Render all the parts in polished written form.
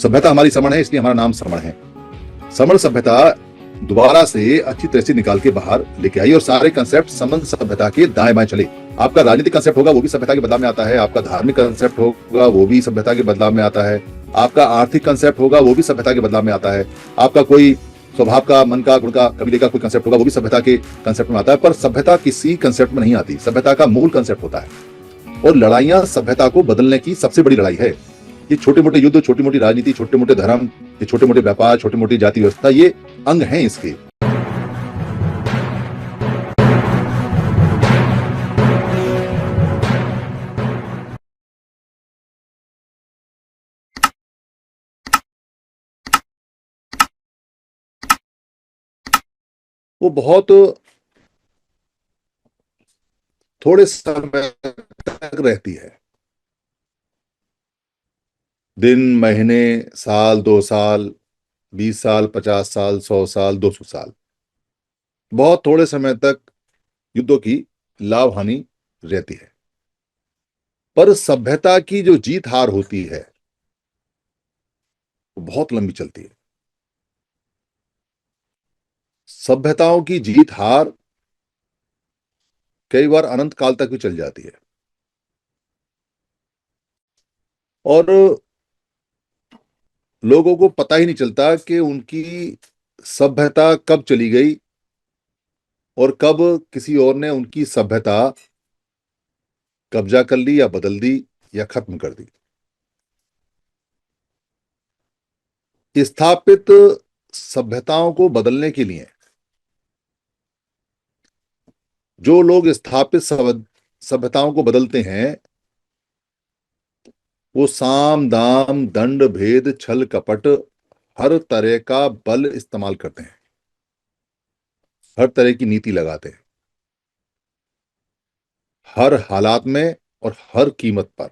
सभ्यता हमारी श्रमण है, इसलिए हमारा नाम श्रमण है। श्रमण सभ्यता दोबारा से अच्छी तरह से निकाल के बाहर लेके आई और सारे कंसेप्ट संबंध सभ्यता के दाएं बाएं चले। आपका राजनीतिक कंसेप्ट होगा वो भी सभ्यता के बदलाव में आता है, आपका धार्मिक कंसेप्ट होगा वो भी सभ्यता के बदलाव में आता है, आपका आर्थिक कंसेप्ट होगा वो भी सभ्यता के बदलाव में आता है, आपका कोई स्वभाव का, मन का, गुण का, कबीले का कोई कंसेप्ट होगा वो भी सभ्यता के कंसेप्ट में आता है। पर सभ्यता किसी कंसेप्ट में नहीं आती, सभ्यता का मूल कंसेप्ट होता है। और लड़ाइयां सभ्यता को बदलने की सबसे बड़ी लड़ाई है। ये छोटे मोटे युद्ध, छोटी मोटी राजनीति, छोटे मोटे धर्म, ये छोटे मोटे व्यापार, छोटी मोटी जाति व्यवस्था, ये अंग हैं इसके। वो बहुत थोड़े समय तक रहती है। दिन, महीने, साल, 2 साल, 20 साल, 50 साल, 100 साल, 200 साल, बहुत थोड़े समय तक युद्धों की लाभ हानि रहती है। पर सभ्यता की जो जीत हार होती है वो बहुत लंबी चलती है। सभ्यताओं की जीत हार कई बार अनंत काल तक भी चल जाती है। और लोगों को पता ही नहीं चलता कि उनकी सभ्यता कब चली गई और कब किसी और ने उनकी सभ्यता कब्जा कर ली या बदल दी या खत्म कर दी। स्थापित सभ्यताओं को बदलने के लिए जो लोग स्थापित सभ्यताओं को बदलते हैं वो साम दाम दंड भेद छल कपट हर तरह का बल इस्तेमाल करते हैं, हर तरह की नीति लगाते हैं, हर हालात में और हर कीमत पर।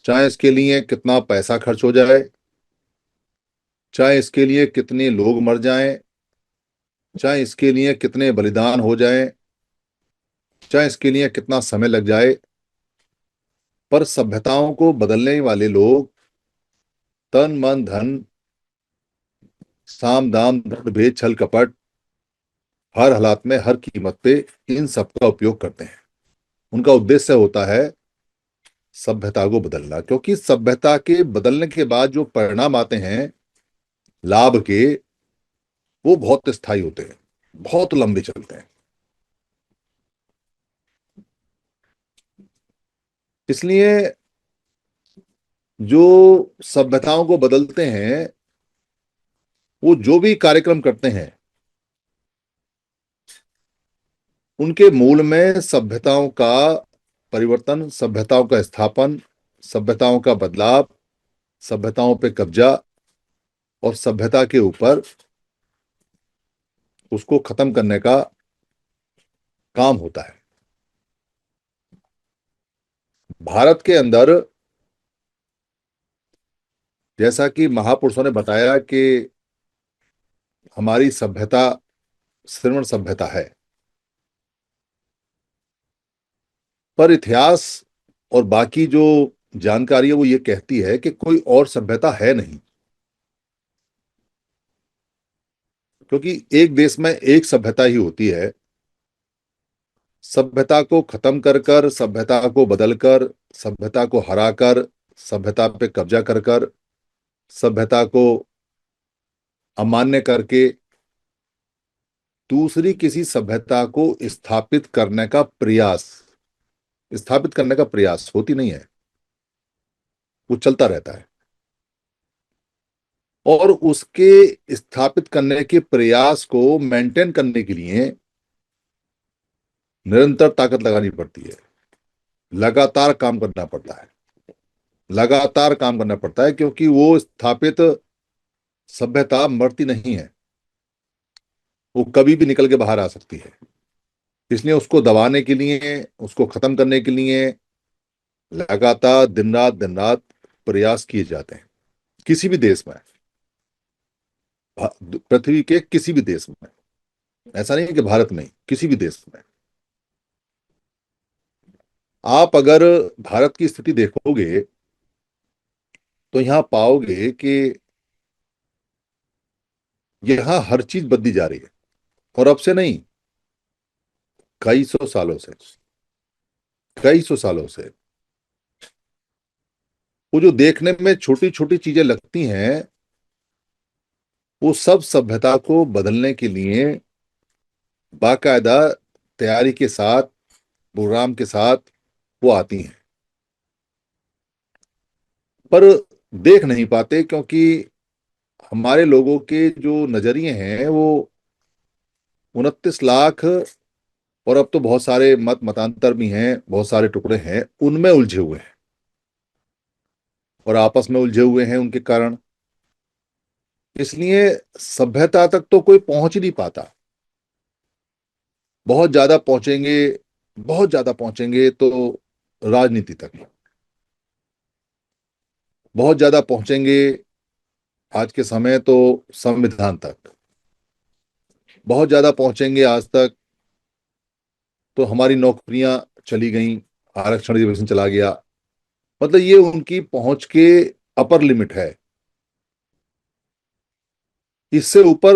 चाहे इसके लिए कितना पैसा खर्च हो जाए, चाहे इसके लिए कितने लोग मर जाएं, चाहे इसके लिए कितने बलिदान हो जाएं, चाहे इसके लिए कितना समय लग जाए, पर सभ्यताओं को बदलने वाले लोग तन मन धन साम दाम दंड भेद छल कपट हर हालात में हर कीमत पे इन सब का उपयोग करते हैं। उनका उद्देश्य होता है सभ्यता को बदलना, क्योंकि सभ्यता के बदलने के बाद जो परिणाम आते हैं लाभ के, वो बहुत स्थायी होते हैं, बहुत लंबे चलते हैं। इसलिए जो सभ्यताओं को बदलते हैं वो जो भी कार्यक्रम करते हैं उनके मूल में सभ्यताओं का परिवर्तन, सभ्यताओं का स्थापन, सभ्यताओं का बदलाव, सभ्यताओं पे कब्जा और सभ्यता के ऊपर उसको खत्म करने का काम होता है। भारत के अंदर जैसा कि महापुरुषों ने बताया कि हमारी सभ्यता श्रमण सभ्यता है, पर इतिहास और बाकी जो जानकारी है वो ये कहती है कि कोई और सभ्यता है नहीं। क्योंकि एक देश में एक सभ्यता ही होती है। सभ्यता को खत्म कर कर, सभ्यता को बदल कर, सभ्यता को हरा कर, सभ्यता पे कब्जा कर कर, सभ्यता को अमान्य करके दूसरी किसी सभ्यता को स्थापित करने का प्रयास होती नहीं है, वो चलता रहता है। और उसके स्थापित करने के प्रयास को मेंटेन करने के लिए निरंतर ताकत लगानी पड़ती है, लगातार काम करना पड़ता है, लगातार काम करना पड़ता है, क्योंकि वो स्थापित सभ्यता मरती नहीं है, वो कभी भी निकल के बाहर आ सकती है। इसलिए उसको दबाने के लिए, उसको खत्म करने के लिए लगातार दिन रात प्रयास किए जाते हैं। किसी भी देश में, पृथ्वी के किसी भी देश में, ऐसा नहीं है कि भारत में, किसी भी देश में। आप अगर भारत की स्थिति देखोगे तो यहां पाओगे कि यहां हर चीज बदली जा रही है, और अब से नहीं, कई सौ सालों से, कई सौ सालों से। वो जो देखने में छोटी छोटी चीजें लगती हैं, वो सब सभ्यता को बदलने के लिए बाकायदा तैयारी के साथ, प्रोग्राम के साथ वो आती हैं, पर देख नहीं पाते, क्योंकि हमारे लोगों के जो नजरिए हैं वो 29 लाख, और अब तो बहुत सारे मत मतांतर भी हैं, बहुत सारे टुकड़े हैं, उनमें उलझे हुए हैं, और आपस में उलझे हुए हैं उनके कारण। इसलिए सभ्यता तक तो कोई पहुंच ही नहीं पाता। बहुत ज्यादा पहुंचेंगे, बहुत ज्यादा पहुंचेंगे तो राजनीति तक, बहुत ज्यादा पहुंचेंगे आज के समय तो संविधान तक, बहुत ज्यादा पहुंचेंगे आज तक तो हमारी नौकरियां चली गई, आरक्षण रिजर्वेशन चला गया। मतलब ये उनकी पहुंच के अपर लिमिट है। इससे ऊपर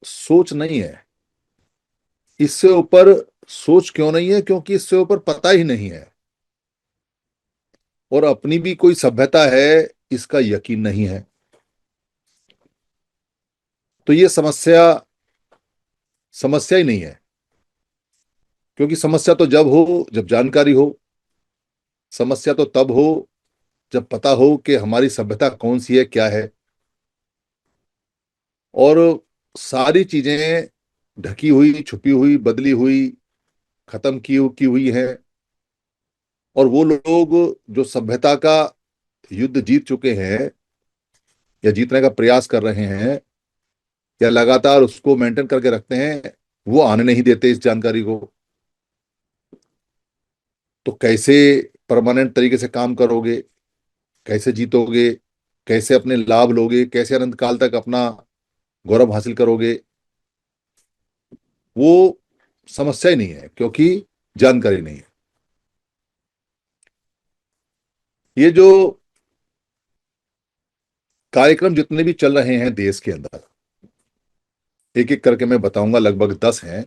सोच नहीं है। इससे ऊपर सोच क्यों नहीं है? क्योंकि इससे ऊपर पता ही नहीं है, और अपनी भी कोई सभ्यता है इसका यकीन नहीं है। तो ये समस्या समस्या ही नहीं है, क्योंकि समस्या तो जब हो जब जानकारी हो। समस्या तो तब हो जब पता हो कि हमारी सभ्यता कौन सी है, क्या है। और सारी चीजें ढकी हुई, छुपी हुई, बदली हुई, खत्म की हुई हैं। और वो लोग जो सभ्यता का युद्ध जीत चुके हैं या जीतने का प्रयास कर रहे हैं या लगातार उसको मेंटेन करके रखते हैं, वो आने नहीं देते इस जानकारी को। तो कैसे परमानेंट तरीके से काम करोगे, कैसे जीतोगे, कैसे अपने लाभ लोगे, कैसे अनंत काल तक अपना गौरव हासिल करोगे, वो समस्या ही नहीं है, क्योंकि जानकारी नहीं है। ये जो कार्यक्रम जितने भी चल रहे हैं देश के अंदर, एक एक करके मैं बताऊंगा, लगभग 10 हैं।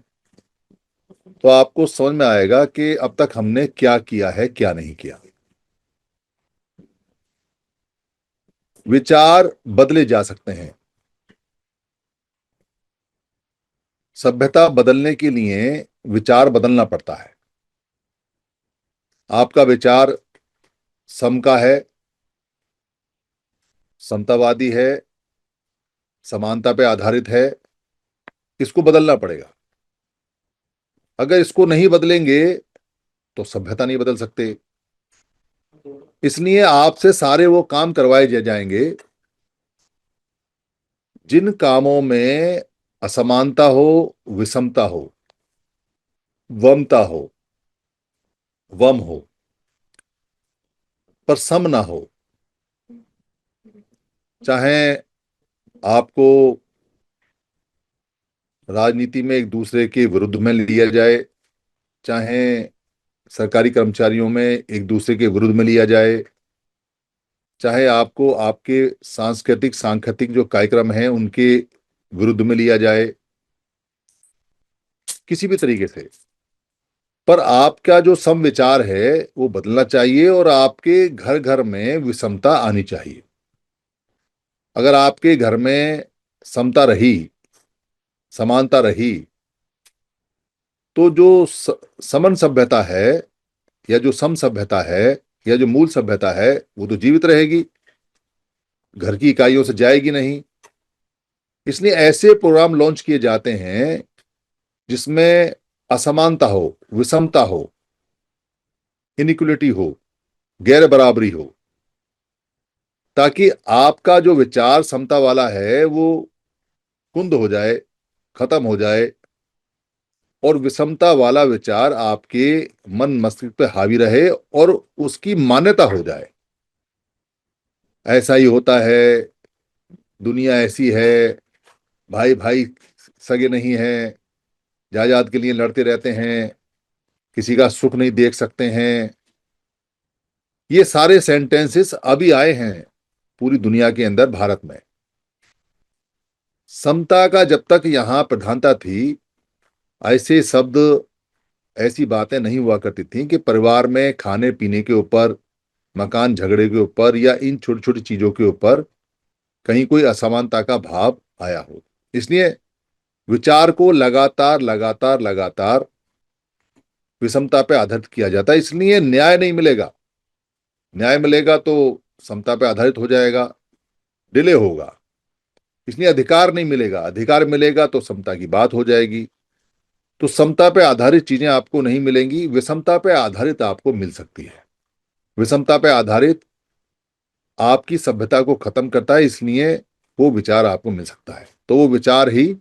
तो आपको समझ में आएगा कि अब तक हमने क्या किया है, क्या नहीं किया। विचार बदले जा सकते हैं। सभ्यता बदलने के लिए विचार बदलना पड़ता है। आपका विचार सम का है, समतावादी है, समानता पे आधारित है, इसको बदलना पड़ेगा। अगर इसको नहीं बदलेंगे तो सभ्यता नहीं बदल सकते। इसलिए आपसे सारे वो काम करवाए जाएंगे जिन कामों में असमानता हो, विषमता हो, वमता हो, वम हो, पर सम ना हो। चाहे आपको राजनीति में एक दूसरे के विरुद्ध में लिया जाए, चाहे सरकारी कर्मचारियों में एक दूसरे के विरुद्ध में लिया जाए, चाहे आपको आपके सांस्कृतिक सांख्यिक जो कार्यक्रम हैं उनके विरुद्ध में लिया जाए, किसी भी तरीके से। पर आपका जो सम विचार है वो बदलना चाहिए, और आपके घर घर में विषमता आनी चाहिए। अगर आपके घर में समता रही, समानता रही, तो जो समन सभ्यता है या जो सम सभ्यता है या जो मूल सभ्यता है वो तो जीवित रहेगी, घर की इकाइयों से जाएगी नहीं। इसलिए ऐसे प्रोग्राम लॉन्च किए जाते हैं जिसमें असमानता हो, विषमता हो, इनिक्वलिटी हो, गैर बराबरी हो, ताकि आपका जो विचार समता वाला है वो कुंद हो जाए, खत्म हो जाए, और विषमता वाला विचार आपके मन मस्तिष्क पे हावी रहे और उसकी मान्यता हो जाए। ऐसा ही होता है, दुनिया ऐसी है, भाई भाई सगे नहीं है, जायदाद के लिए लड़ते रहते हैं, किसी का सुख नहीं देख सकते हैं। ये सारे सेंटेंसेस अभी आए हैं, पूरी दुनिया के अंदर, भारत में समता का जब तक यहां प्रधानता थी, ऐसे शब्द, ऐसी बातें नहीं हुआ करती थी कि परिवार में खाने पीने के ऊपर, मकान झगड़े के ऊपर या इन छोटी छोटी चीजों के ऊपर कहीं कोई असमानता का भाव आया हो। इसलिए विचार को लगातार लगातार लगातार विषमता पे आधारित किया जाता है। इसलिए न्याय नहीं मिलेगा। न्याय मिलेगा तो समता पे आधारित हो जाएगा, डिले होगा। इसलिए अधिकार नहीं मिलेगा, अधिकार मिलेगा तो समता की बात हो जाएगी। तो समता पे आधारित चीजें आपको नहीं मिलेंगी, विषमता पे आधारित आपको मिल सकती है। विषमता पे आधारित आपकी सभ्यता को खत्म करता है, इसलिए वो विचार आपको मिल सकता है। तो वो विचार ही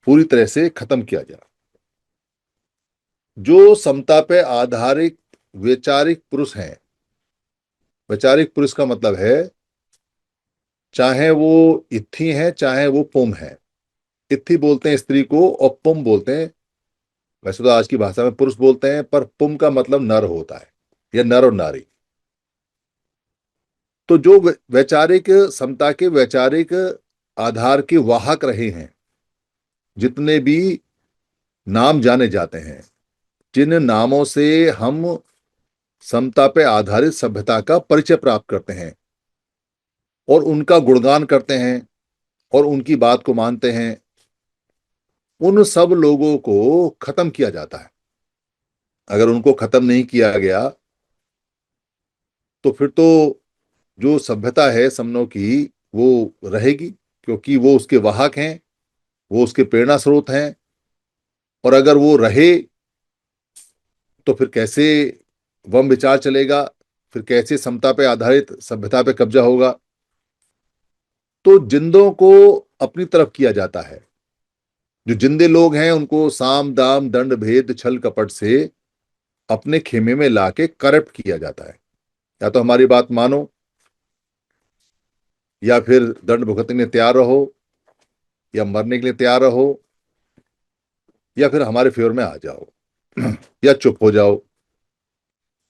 पूरी तरह से खत्म किया जाए। जो समता पे आधारित वैचारिक पुरुष हैं, वैचारिक पुरुष का मतलब है चाहे वो इत्थी हैं चाहे वो पुम हैं। इत्थी बोलते हैं स्त्री को और पुम बोलते हैं, वैसे तो आज की भाषा में पुरुष बोलते हैं, पर पुम का मतलब नर होता है, या नर और नारी। तो जो वैचारिक समता के वैचारिक आधार के वाहक रहे हैं, जितने भी नाम जाने जाते हैं, जिन नामों से हम समता पे आधारित सभ्यता का परिचय प्राप्त करते हैं और उनका गुणगान करते हैं और उनकी बात को मानते हैं, उन सब लोगों को खत्म किया जाता है। अगर उनको खत्म नहीं किया गया तो फिर तो जो सभ्यता है समनों की, वो रहेगी, क्योंकि वो उसके वाहक हैं, वो उसके प्रेरणा स्रोत हैं। और अगर वो रहे तो फिर कैसे वम विचार चलेगा, फिर कैसे समता पे आधारित सभ्यता पे कब्जा होगा। तो जिंदों को अपनी तरफ किया जाता है। जो जिंदे लोग हैं उनको साम दाम दंड भेद छल कपट से अपने खेमे में लाके करप्ट किया जाता है। या तो हमारी बात मानो, या फिर दंड भुगतने के लिए तैयार रहो, या मरने के लिए तैयार रहो, या फिर हमारे फेवर में आ जाओ या चुप हो जाओ।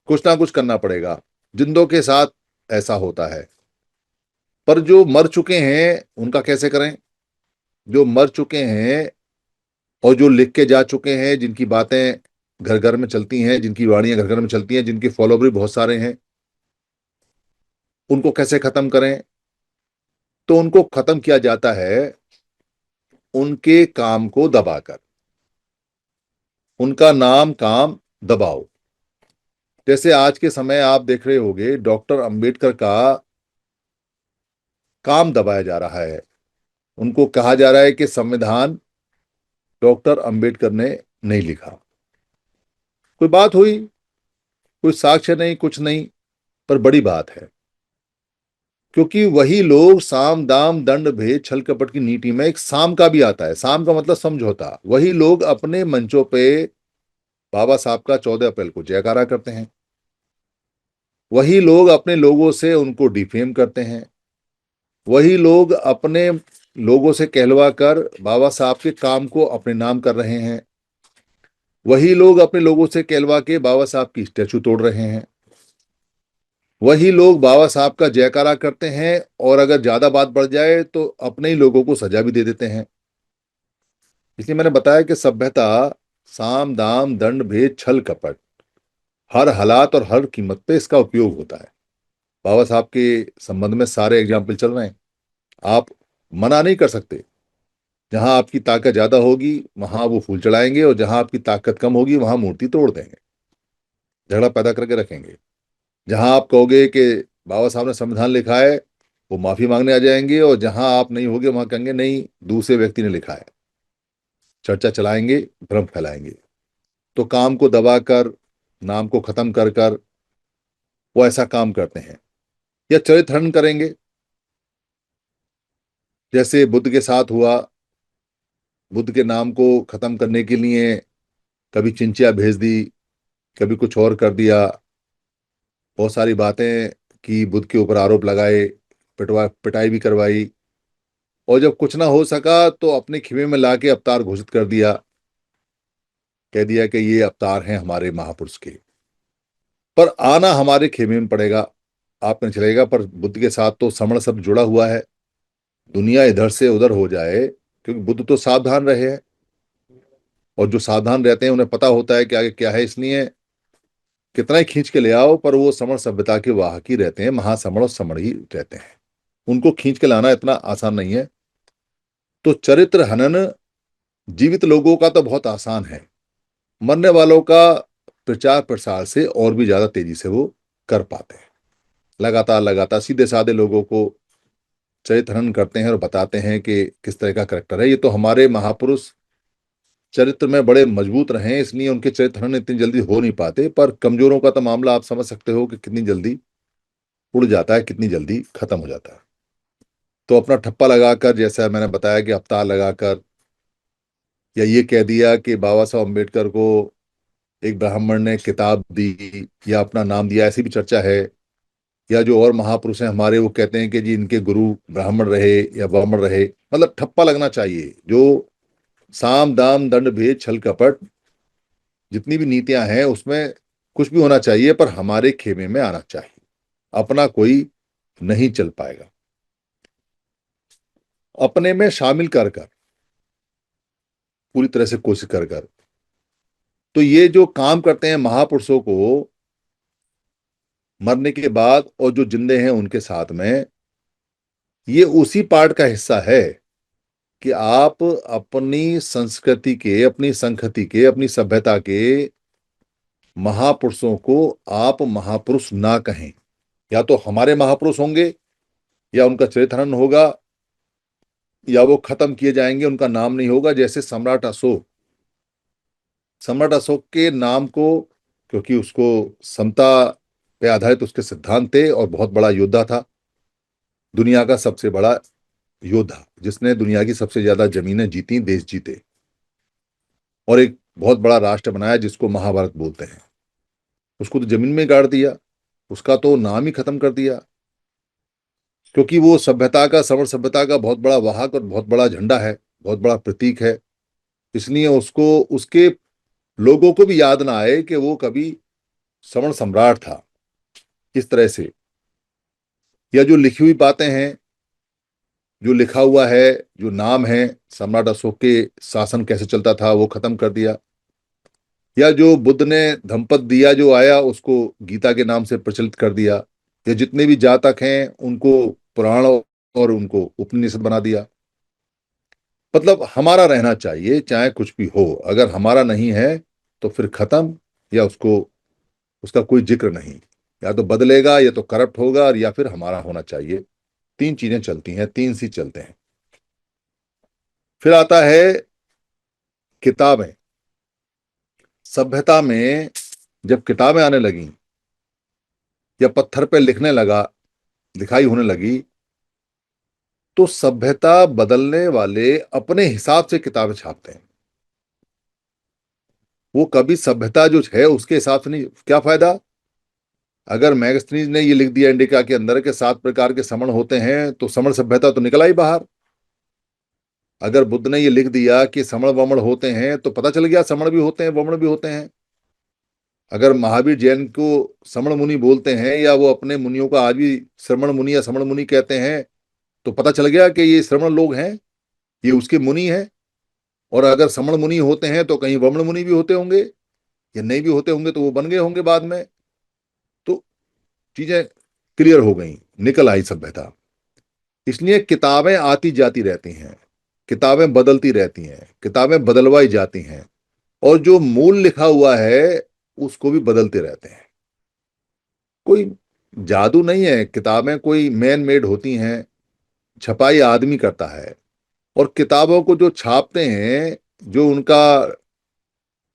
कुछ ना कुछ करना पड़ेगा। जिंदों के साथ ऐसा होता है। पर जो मर चुके हैं उनका कैसे करें? जो मर चुके हैं और जो लिख के जा चुके हैं, जिनकी बातें घर घर में चलती हैं, जिनकी वाणियां घर घर में चलती हैं, जिनके फॉलोवर भी बहुत सारे हैं, उनको कैसे खत्म करें? तो उनको खत्म किया जाता है उनके काम को दबाकर। उनका नाम काम दबाओ। जैसे आज के समय आप देख रहे होंगे, डॉक्टर अंबेडकर का काम दबाया जा रहा है। उनको कहा जा रहा है कि संविधान डॉक्टर अंबेडकर ने नहीं लिखा। कोई बात हुई, कोई साक्ष्य नहीं, कुछ नहीं, पर बड़ी बात है। क्योंकि वही लोग साम दाम दंड भेद छल कपट की नीति में एक साम का भी आता है। साम का मतलब समझौता। वही लोग अपने मंचों पे बाबा साहब का 14 अप्रैल को जयकारा करते हैं। वही लोग अपने लोगों से उनको डिफेम करते हैं। वही लोग अपने लोगों से कहलवा कर बाबा साहब के काम को अपने नाम कर रहे हैं। वही लोग अपने लोगों से कहलवा के बाबा साहब की स्टैचू तोड़ रहे हैं। वही लोग बाबा साहब का जयकारा करते हैं और अगर ज्यादा बात बढ़ जाए तो अपने ही लोगों को सजा भी दे देते हैं। इसलिए मैंने बताया कि सभ्यता साम दाम दंड भेद छल कपट, हर हालात और हर कीमत पे इसका उपयोग होता है। बाबा साहब के संबंध में सारे एग्जाम्पल चल रहे हैं। आप मना नहीं कर सकते। जहां आपकी ताकत ज्यादा होगी वहां वो फूल चढ़ाएंगे, और जहां आपकी ताकत कम होगी वहां मूर्ति तोड़ देंगे, झगड़ा पैदा करके रखेंगे। जहां आप कहोगे कि बाबा साहब ने संविधान लिखा है, वो माफी मांगने आ जाएंगे, और जहां आप नहीं होगे वहां कहेंगे नहीं, दूसरे व्यक्ति ने लिखा है। चर्चा चलाएंगे, भ्रम फैलाएंगे। तो काम को दबाकर, नाम को खत्म कर कर वो ऐसा काम करते हैं। या चरित्र हनन करेंगे, जैसे बुद्ध के साथ हुआ। बुद्ध के नाम को खत्म करने के लिए कभी चिंचिया भेज दी, कभी कुछ और कर दिया, बहुत सारी बातें की, बुद्ध के ऊपर आरोप लगाए, पिटाई भी करवाई। और जब कुछ ना हो सका तो अपने खिमे में लाके अवतार घोषित कर दिया, कह दिया कि ये अवतार हैं हमारे महापुरुष के। पर आना हमारे खेमे में पड़ेगा। आपने चलेगा, पर बुद्ध के साथ तो समण शब्द जुड़ा हुआ है। दुनिया इधर से उधर हो जाए, क्योंकि बुद्ध तो सावधान रहे हैं, और जो सावधान रहते हैं उन्हें पता होता है कि आगे क्या है, इसलिए कितना ही खींच के ले आओ पर वो समण सभ्यता के वाहक ही रहते हैं, महासमण और समण ही रहते हैं। उनको खींच के लाना इतना आसान नहीं है। तो चरित्र हनन जीवित लोगों का तो बहुत आसान है, मरने वालों का प्रचार प्रसार से और भी ज्यादा तेजी से वो कर पाते हैं। लगातार लगातार सीधे साधे लोगों को चरित्र हनन करते हैं और बताते हैं कि किस तरह का करेक्टर है। ये तो हमारे महापुरुष चरित्र में बड़े मजबूत रहे हैं, इसलिए उनके चरित्र हनन इतनी जल्दी हो नहीं पाते। पर कमजोरों का तो मामला आप समझ सकते हो कि कितनी जल्दी उड़ जाता है, कितनी जल्दी खत्म हो जाता है। तो अपना ठप्पा लगाकर, जैसा मैंने बताया कि अवतार लगाकर, या ये कह दिया कि बाबा साहब अम्बेडकर को एक ब्राह्मण ने किताब दी या अपना नाम दिया, ऐसी भी चर्चा है। या जो और महापुरुष हैं हमारे, वो कहते हैं कि जी इनके गुरु ब्राह्मण रहे या ब्राह्मण रहे। मतलब ठप्पा लगना चाहिए। जो साम दाम दंड भेद छल कपट जितनी भी नीतियां हैं उसमें कुछ भी होना चाहिए, पर हमारे खेमे में आना चाहिए। अपना कोई नहीं चल पाएगा। अपने में शामिल कर कर, पूरी तरह से कोशिश कर कर, तो ये जो काम करते हैं महापुरुषों को मरने के बाद और जो जिंदे हैं उनके साथ में, ये उसी पार्ट का हिस्सा है कि आप अपनी संस्कृति के, अपनी संस्कृति के, अपनी सभ्यता के महापुरुषों को आप महापुरुष ना कहें। या तो हमारे महापुरुष होंगे, या उनका चरित्र हनन होगा, या वो खत्म किए जाएंगे, उनका नाम नहीं होगा। जैसे सम्राट अशोक के नाम को, क्योंकि उसको समता पे आधारित उसके सिद्धांत थे और बहुत बड़ा योद्धा था, दुनिया का सबसे बड़ा योद्धा जिसने दुनिया की सबसे ज्यादा जमीनें जीती, देश जीते, और एक बहुत बड़ा राष्ट्र बनाया जिसको महाभारत बोलते हैं, उसको तो जमीन में गाड़ दिया, उसका तो नाम ही खत्म कर दिया। क्योंकि वो सभ्यता का, सवर्ण सभ्यता का बहुत बड़ा वाहक और बहुत बड़ा झंडा है, बहुत बड़ा प्रतीक है। इसलिए उसको, उसके लोगों को भी याद ना आए कि वो कभी सवर्ण सम्राट था। इस तरह से, या जो लिखी हुई बातें हैं, जो लिखा हुआ है, जो नाम है, सम्राट अशोक के शासन कैसे चलता था वो खत्म कर दिया। या जो बुद्ध ने धम्पद दिया जो आया, उसको गीता के नाम से प्रचलित कर दिया। या जितने भी जातक हैं उनको पुराण और उनको उपनिषद बना दिया। मतलब हमारा रहना चाहिए चाहे कुछ भी हो, अगर हमारा नहीं है तो फिर खत्म, या उसको, उसका कोई जिक्र नहीं। या तो बदलेगा, या तो करप्ट होगा, और या फिर हमारा होना चाहिए। तीन चीजें चलती हैं, तीन सी चलते हैं। फिर आता है किताबें। सभ्यता में जब किताबें आने लगी, या पत्थर पे लिखने लगा, लिखाई होने लगी, तो सभ्यता बदलने वाले अपने हिसाब से किताबें छापते हैं। वो कभी सभ्यता जो है उसके हिसाब से नहीं। क्या फायदा? अगर मैगस्थनीज ने ये लिख दिया इंडिका के अंदर के 7 प्रकार के समण होते हैं, तो समण सभ्यता तो निकला ही बाहर। अगर बुद्ध ने ये लिख दिया कि समण वमण होते हैं, तो पता चल गया समण भी होते हैं, वमण भी होते हैं। अगर महावीर जैन को समण मुनि बोलते हैं, या वो अपने मुनियों का आज भी श्रमण मुनि या समण मुनि कहते हैं, तो पता चल गया कि ये श्रमण लोग हैं, ये उसके मुनि हैं। और अगर समण मुनि होते हैं तो कहीं वमण मुनि भी होते होंगे, या नहीं भी होते होंगे तो वो बन गए होंगे बाद में। तो चीजें क्लियर हो गई, निकल आई सभ्यता। इसलिए किताबें आती जाती रहती हैं, किताबें बदलती रहती हैं, किताबें बदलवाई जाती हैं, और जो मूल लिखा हुआ है उसको भी बदलते रहते हैं। कोई जादू नहीं है, किताबें कोई मैन मेड होती हैं, छपाई आदमी करता है। और किताबों को जो छापते हैं, जो उनका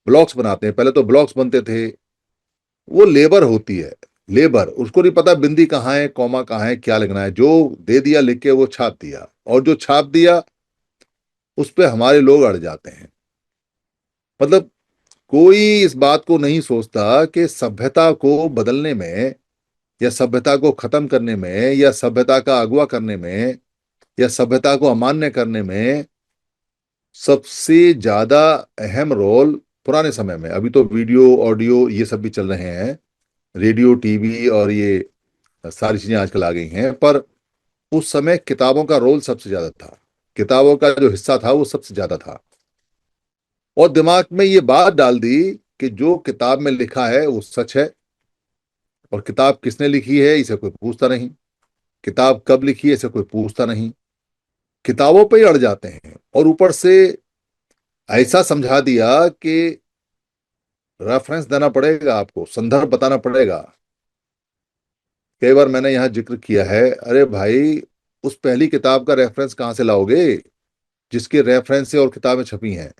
ब्लॉक्स बनाते हैं, पहले तो ब्लॉक्स बनते थे, वो लेबर होती है। लेबर, उसको नहीं पता बिंदी कहाँ है, कॉमा कहाँ है, क्या लिखना है, जो दे दिया लिख के वो छाप दिया, और जो छाप दिया उस पे हमारे लोग अड़ जाते हैं। मतलब कोई इस बात को नहीं सोचता कि सभ्यता को बदलने में, या सभ्यता को खत्म करने में, या सभ्यता का अगवा करने में, या सभ्यता को अमान्य करने में सबसे ज्यादा अहम रोल पुराने समय में, अभी तो वीडियो ऑडियो ये सब भी चल रहे हैं, रेडियो टीवी और ये सारी चीजें आजकल आ गई हैं, पर उस समय किताबों का रोल सबसे ज्यादा था। किताबों का जो हिस्सा था वो सबसे ज्यादा था। और दिमाग में ये बात डाल दी कि जो किताब में लिखा है वो सच है, और किताब किसने लिखी है इसे कोई पूछता नहीं, किताब कब लिखी है इसे कोई पूछता नहीं। किताबों पे ही अड़ जाते हैं। और ऊपर से ऐसा समझा दिया कि रेफरेंस देना पड़ेगा, आपको संदर्भ बताना पड़ेगा। कई बार मैंने यहाँ जिक्र किया है, अरे भाई, उस पहली किताब का रेफरेंस कहाँ से लाओगे जिसके रेफरेंस से और किताबें छपी हैं?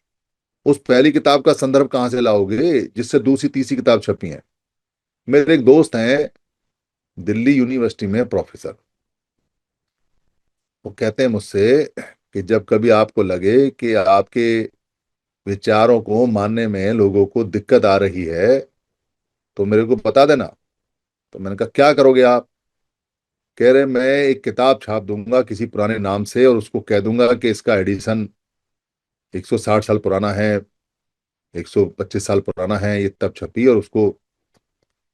उस पहली किताब का संदर्भ कहाँ से लाओगे जिससे दूसरी तीसरी किताब छपी है? मेरे एक दोस्त हैं दिल्ली यूनिवर्सिटी में प्रोफेसर। वो कहते हैं मुझसे कि जब कभी आपको लगे कि आपके विचारों को मानने में लोगों को दिक्कत आ रही है तो मेरे को बता देना। तो मैंने कहा क्या करोगे आप? कह रहे मैं एक किताब छाप दूंगा किसी पुराने नाम से और उसको कह दूंगा कि इसका एडिशन 160 साल पुराना है, 125 साल पुराना है, ये तब छपी, और उसको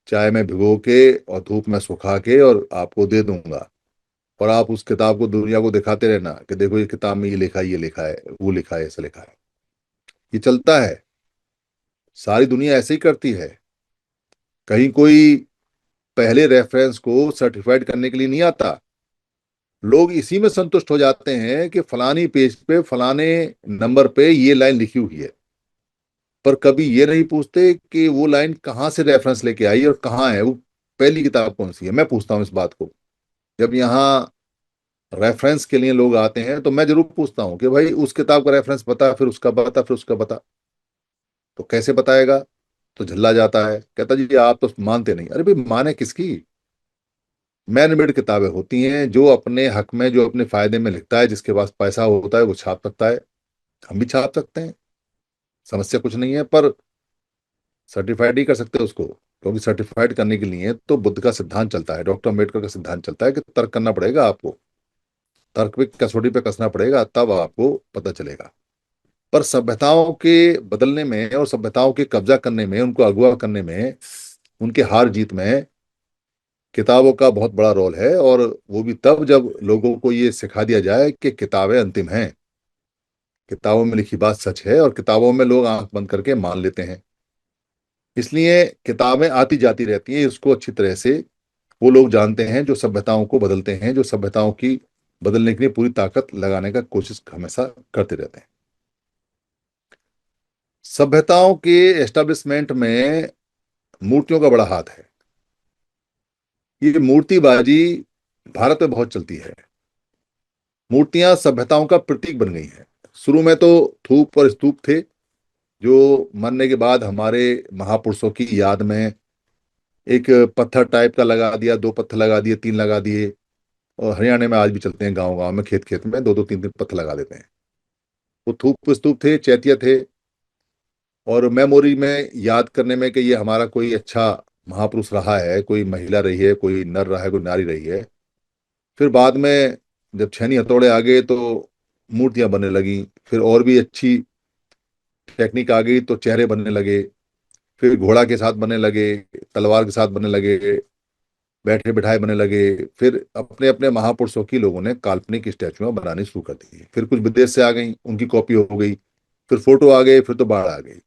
चाय में भिगो के और धूप में सुखा के और आपको दे दूंगा। और आप उस किताब को दुनिया को दिखाते रहना कि देखो ये किताब में ये लिखा है, ये लिखा है, वो लिखा है, ऐसा लिखा है। ये चलता है, सारी दुनिया ऐसे ही करती है। कहीं कोई पहले रेफरेंस को सर्टिफाइड करने के लिए नहीं आता। लोग इसी में संतुष्ट हो जाते हैं कि फलानी पेज पे फलाने नंबर पे ये लाइन लिखी हुई है, पर कभी ये नहीं पूछते कि वो लाइन कहाँ से रेफरेंस लेके आई और कहाँ है वो, पहली किताब कौन सी है। मैं पूछता हूँ इस बात को। जब यहाँ रेफरेंस के लिए लोग आते हैं तो मैं जरूर पूछता हूँ कि भाई उस किताब का रेफरेंस बता, फिर उसका बता, फिर उसका बता। तो कैसे बताएगा? तो झल्ला जाता है, कहता जी आप तो मानते नहीं। अरे भाई, माने किसकी? मैन मेड किताबें होती हैं, जो अपने हक में, जो अपने फायदे में लिखता है, जिसके पास पैसा होता है वो छाप सकता है। हम भी छाप सकते हैं, समस्या कुछ नहीं है, पर सर्टिफाइड ही कर सकते हैं उसको। क्योंकि सर्टिफाइड करने के लिए तो बुद्ध का सिद्धांत चलता है, डॉक्टर अम्बेडकर का सिद्धांत चलता है कि तर्क करना पड़ेगा आपको, तर्क पे कसौटी पे कसना पड़ेगा, तब आपको पता चलेगा। पर सभ्यताओं के बदलने में और सभ्यताओं के कब्जा करने में, उनको अगवा करने में, उनके हार जीत में किताबों का बहुत बड़ा रोल है। और वो भी तब जब लोगों को ये सिखा दिया जाए कि किताबें अंतिम हैं, किताबों में लिखी बात सच है, और किताबों में लोग आंख बंद करके मान लेते हैं। इसलिए किताबें आती जाती रहती हैं, इसको अच्छी तरह से वो लोग जानते हैं जो सभ्यताओं को बदलते हैं, जो सभ्यताओं की बदलने के लिए पूरी ताकत लगाने का कोशिश हमेशा करते रहते हैं। सभ्यताओं के एस्टेब्लिशमेंट में मूर्तियों का बड़ा हाथ है। ये मूर्तिबाजी भारत में बहुत चलती है। मूर्तियां सभ्यताओं का प्रतीक बन गई हैं। शुरू में तो थूप और स्तूप थे, जो मरने के बाद हमारे महापुरुषों की याद में एक पत्थर टाइप का लगा दिया, दो पत्थर लगा दिए, तीन लगा दिए। और हरियाणा में आज भी चलते हैं, गांव गांव में, खेत खेत में दो दो तीन तीन पत्थर लगा देते हैं। वो थूप स्तूप थे, चैत्य थे। और मेमोरी में याद करने में कि ये हमारा कोई अच्छा महापुरुष रहा है, कोई महिला रही है, कोई नर रहा है, कोई नारी रही है। फिर बाद में जब छेनी हथौड़े आ गए तो मूर्तियां बनने लगी। फिर और भी अच्छी टेक्निक आ गई तो चेहरे बनने लगे। फिर घोड़ा के साथ बनने लगे, तलवार के साथ बनने लगे, बैठे बिठाए बनने लगे। फिर अपने अपने महापुरुषों की लोगों ने काल्पनिक स्टैचुएं बनानी शुरू कर दी। फिर कुछ विदेश से आ गई, उनकी कॉपी हो गई। फिर फोटो आ गए, फिर तो बाढ़ आ गई।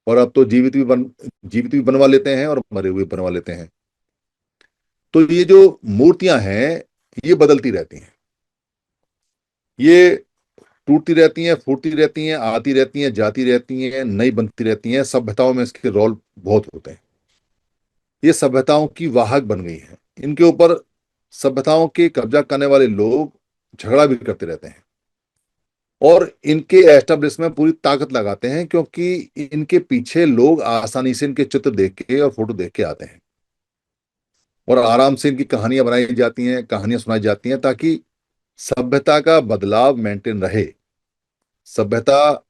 और अब तो जीवित भी बनवा लेते हैं और मरे हुए बनवा लेते हैं। तो ये जो मूर्तियां हैं ये बदलती रहती हैं, ये टूटती रहती हैं, फूटती रहती हैं, आती रहती हैं, जाती रहती हैं, नई बनती रहती हैं। सभ्यताओं में इसके रोल बहुत होते हैं। ये सभ्यताओं की वाहक बन गई हैं। इनके ऊपर सभ्यताओं के कब्जा करने वाले लोग झगड़ा भी करते रहते हैं, और इनके एस्टेब्लिशमेंट पूरी ताकत लगाते हैं, क्योंकि इनके पीछे लोग आसानी से इनके चित्र देख के और फोटो देख के आते हैं, और आराम से इनकी कहानियां बनाई जाती हैं, कहानियां सुनाई जाती हैं, ताकि सभ्यता का बदलाव मेंटेन रहे। सभ्यता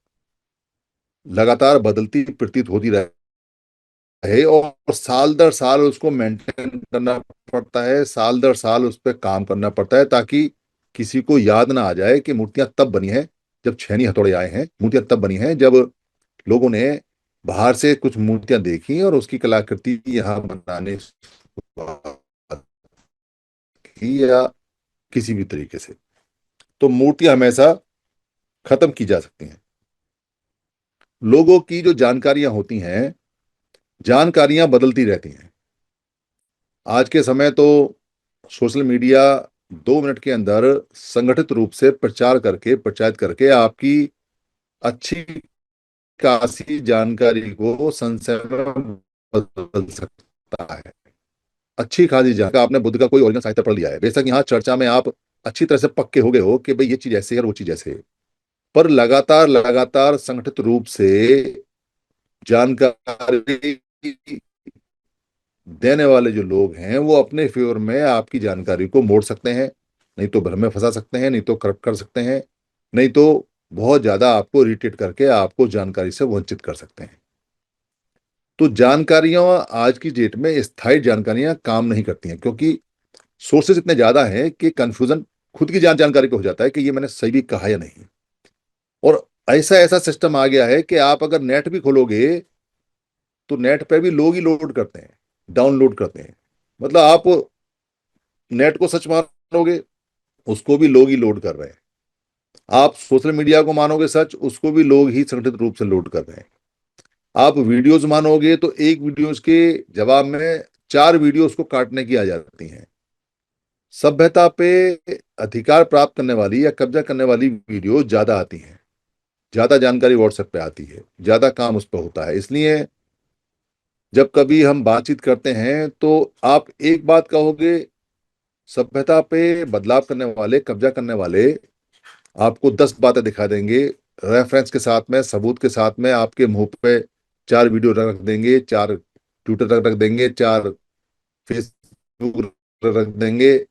लगातार बदलती प्रतीत होती रहे, और साल दर साल उसको मेंटेन करना पड़ता है, साल दर साल उस पर काम करना पड़ता है, ताकि किसी को याद ना आ जाए कि मूर्तियां तब बनी हैं जब छेनी हथौड़े आए हैं। मूर्तियां तब बनी हैं जब लोगों ने बाहर से कुछ मूर्तियां देखी और उसकी कलाकृति यहाँ बनाने शुरुआत की या किसी भी तरीके से, तो मूर्तियां हमेशा खत्म की जा सकती हैं। लोगों की जो जानकारियां होती हैं, जानकारियां बदलती रहती हैं। आज के समय तो सोशल मीडिया 2 मिनट के अंदर संगठित रूप से प्रचार करके प्रचारित करके आपकी अच्छी खासी जानकारी को संशय में बदल सकता है। अच्छी खासी जानकारी, आपने बुद्ध का कोई ओरिजिनल साहित्य पढ़ लिया है, बेशक यहाँ चर्चा में आप अच्छी तरह से पक्के हो गए हो कि भाई ये चीज ऐसे है और वो चीज ऐसे है, पर लगातार लगातार संगठित रूप से जानकारी देने वाले जो लोग हैं वो अपने फेवर में आपकी जानकारी को मोड़ सकते हैं, नहीं तो भ्रम में फंसा सकते हैं, नहीं तो करप्ट कर सकते हैं, नहीं तो बहुत ज्यादा आपको इरिटेट करके आपको जानकारी से वंचित कर सकते हैं। तो जानकारियां आज की डेट में स्थायी जानकारियां काम नहीं करती हैं, क्योंकि सोर्सेज इतने ज्यादा हैं कि कंफ्यूजन खुद की जानकारी को हो जाता है कि ये मैंने सही भी कहा या नहीं। और ऐसा ऐसा सिस्टम आ गया है कि आप अगर नेट भी खोलोगे तो नेट पे भी लोग ही लोड करते हैं, डाउनलोड करते हैं। मतलब आप नेट को सच मानोगे, उसको भी लोग ही लोड कर रहे हैं। आप सोशल मीडिया को मानोगे सच, उसको भी लोग ही संगठित रूप से लोड कर रहे हैं। आप वीडियोस मानोगे तो एक वीडियोस के जवाब में 4 वीडियोस को काटने की आ जाती हैं। सभ्यता पे अधिकार प्राप्त करने वाली या कब्जा करने वाली वीडियो ज्यादा आती हैं, ज्यादा जानकारी व्हाट्सएप पे आती है, ज्यादा काम उस पर होता है। इसलिए जब कभी हम बातचीत करते हैं तो आप एक बात कहोगे, सभ्यता पे बदलाव करने वाले, कब्जा करने वाले आपको 10 बातें दिखा देंगे, रेफरेंस के साथ में, सबूत के साथ में, आपके मुंह पे 4 वीडियो रख देंगे, 4 ट्विटर रख देंगे, 4 फेसबुक रख देंगे।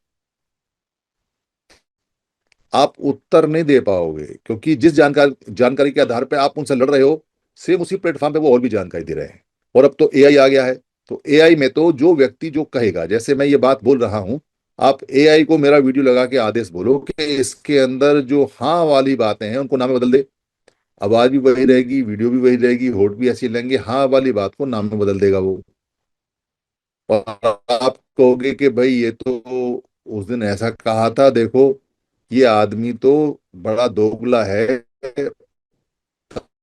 आप उत्तर नहीं दे पाओगे, क्योंकि जिस जानकारी जानकारी के आधार पर आप उनसे लड़ रहे हो, सेम उसी प्लेटफॉर्म पे वो और भी जानकारी दे रहे हैं। और अब तो एआई आ गया है, तो एआई में तो जो व्यक्ति जो कहेगा, जैसे मैं ये बात बोल रहा हूं, आप एआई को मेरा वीडियो लगा के आदेश बोलो कि इसके अंदर जो हाँ वाली बातें हैं उनको नाम में बदल दे, आवाज भी वही रहेगी, वीडियो भी वही रहेगी, होठ भी ऐसे लेंगे, हाँ वाली बात को नाम में बदल देगा वो। और आप कहोगे कि भाई ये तो उस दिन ऐसा कहा था, देखो ये आदमी तो बड़ा दोगला है,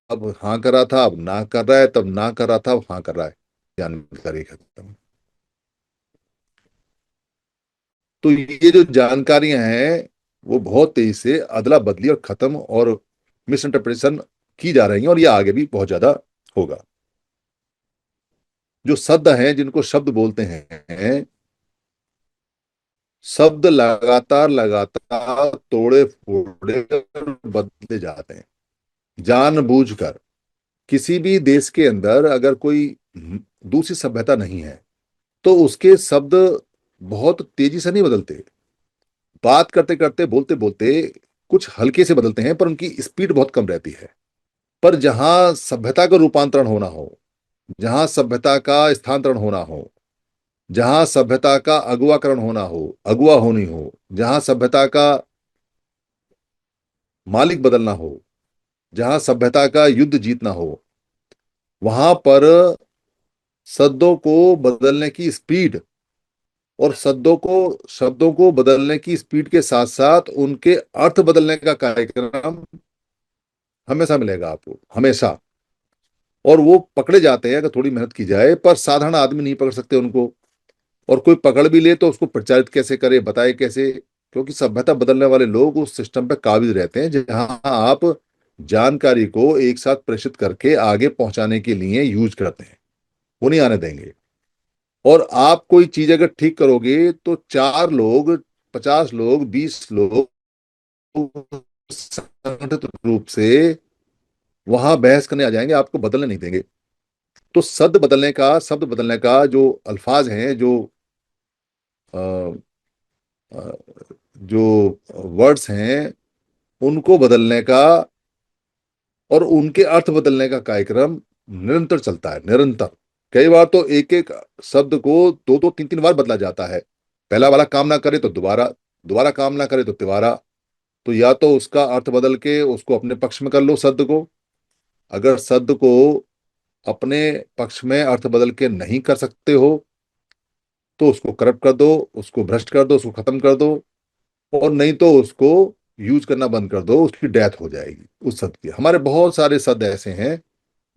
अब हाँ कर रहा था अब ना कर रहा है, तब ना कर रहा था अब हाँ कर रहा है, जानकारी खत्म। तो ये जो जानकारियां हैं वो बहुत तेजी से अदला बदली और खत्म और मिस इंटरप्रिटेशन की जा रही हैं, और ये आगे भी बहुत ज्यादा होगा। जो शब्द हैं, जिनको शब्द बोलते हैं, शब्द लगातार लगातार तोड़े फोड़े और बदले जाते हैं जानबूझकर। किसी भी देश के अंदर अगर कोई दूसरी सभ्यता नहीं है तो उसके शब्द बहुत तेजी से नहीं बदलते। बात करते करते, बोलते बोलते कुछ हल्के से बदलते हैं, पर उनकी स्पीड बहुत कम रहती है। पर जहां सभ्यता का रूपांतरण होना हो, जहां सभ्यता का स्थानांतरण होना हो, जहां सभ्यता का अगुवाकरण होना हो, अगुवा होनी हो, जहां सभ्यता का मालिक बदलना हो, जहां सभ्यता का युद्ध जीतना हो, वहां पर शब्दों को बदलने की स्पीड और शब्दों को बदलने की स्पीड के साथ साथ उनके अर्थ बदलने का कार्यक्रम हमेशा मिलेगा आपको, हमेशा। और वो पकड़े जाते हैं अगर थोड़ी मेहनत की जाए, पर साधारण आदमी नहीं पकड़ सकते उनको। और कोई पकड़ भी ले तो उसको प्रचारित कैसे करे, बताए कैसे, क्योंकि सभ्यता बदलने वाले लोग उस सिस्टम पे काबिज रहते हैं जहां आप जानकारी को एक साथ प्रेषित करके आगे पहुंचाने के लिए यूज करते हैं, वो नहीं आने देंगे। और आप कोई चीज अगर ठीक करोगे तो 4 लोग, 50 लोग, 20 लोग संगठित रूप से वहां बहस करने आ जाएंगे, आपको बदलने नहीं देंगे। तो शब्द बदलने का जो अल्फाज हैं, अ, अ, जो वर्ड्स हैं, उनको बदलने का और उनके अर्थ बदलने का कार्यक्रम निरंतर चलता है, निरंतर। कई बार तो एक एक शब्द को दो दो तीन तीन बार बदला जाता है। पहला वाला काम ना करे तो दोबारा, दोबारा काम ना करे तो तिबारा। तो या तो उसका अर्थ बदल के उसको अपने पक्ष में कर लो शब्द को। अगर शब्द को अपने पक्ष में अर्थ बदल के नहीं कर सकते हो तो उसको करप्ट कर दो, उसको भ्रष्ट कर दो, उसको खत्म कर दो, और नहीं तो उसको यूज करना बंद कर दो, उसकी डेथ हो जाएगी उस सद की। हमारे बहुत सारे सद ऐसे हैं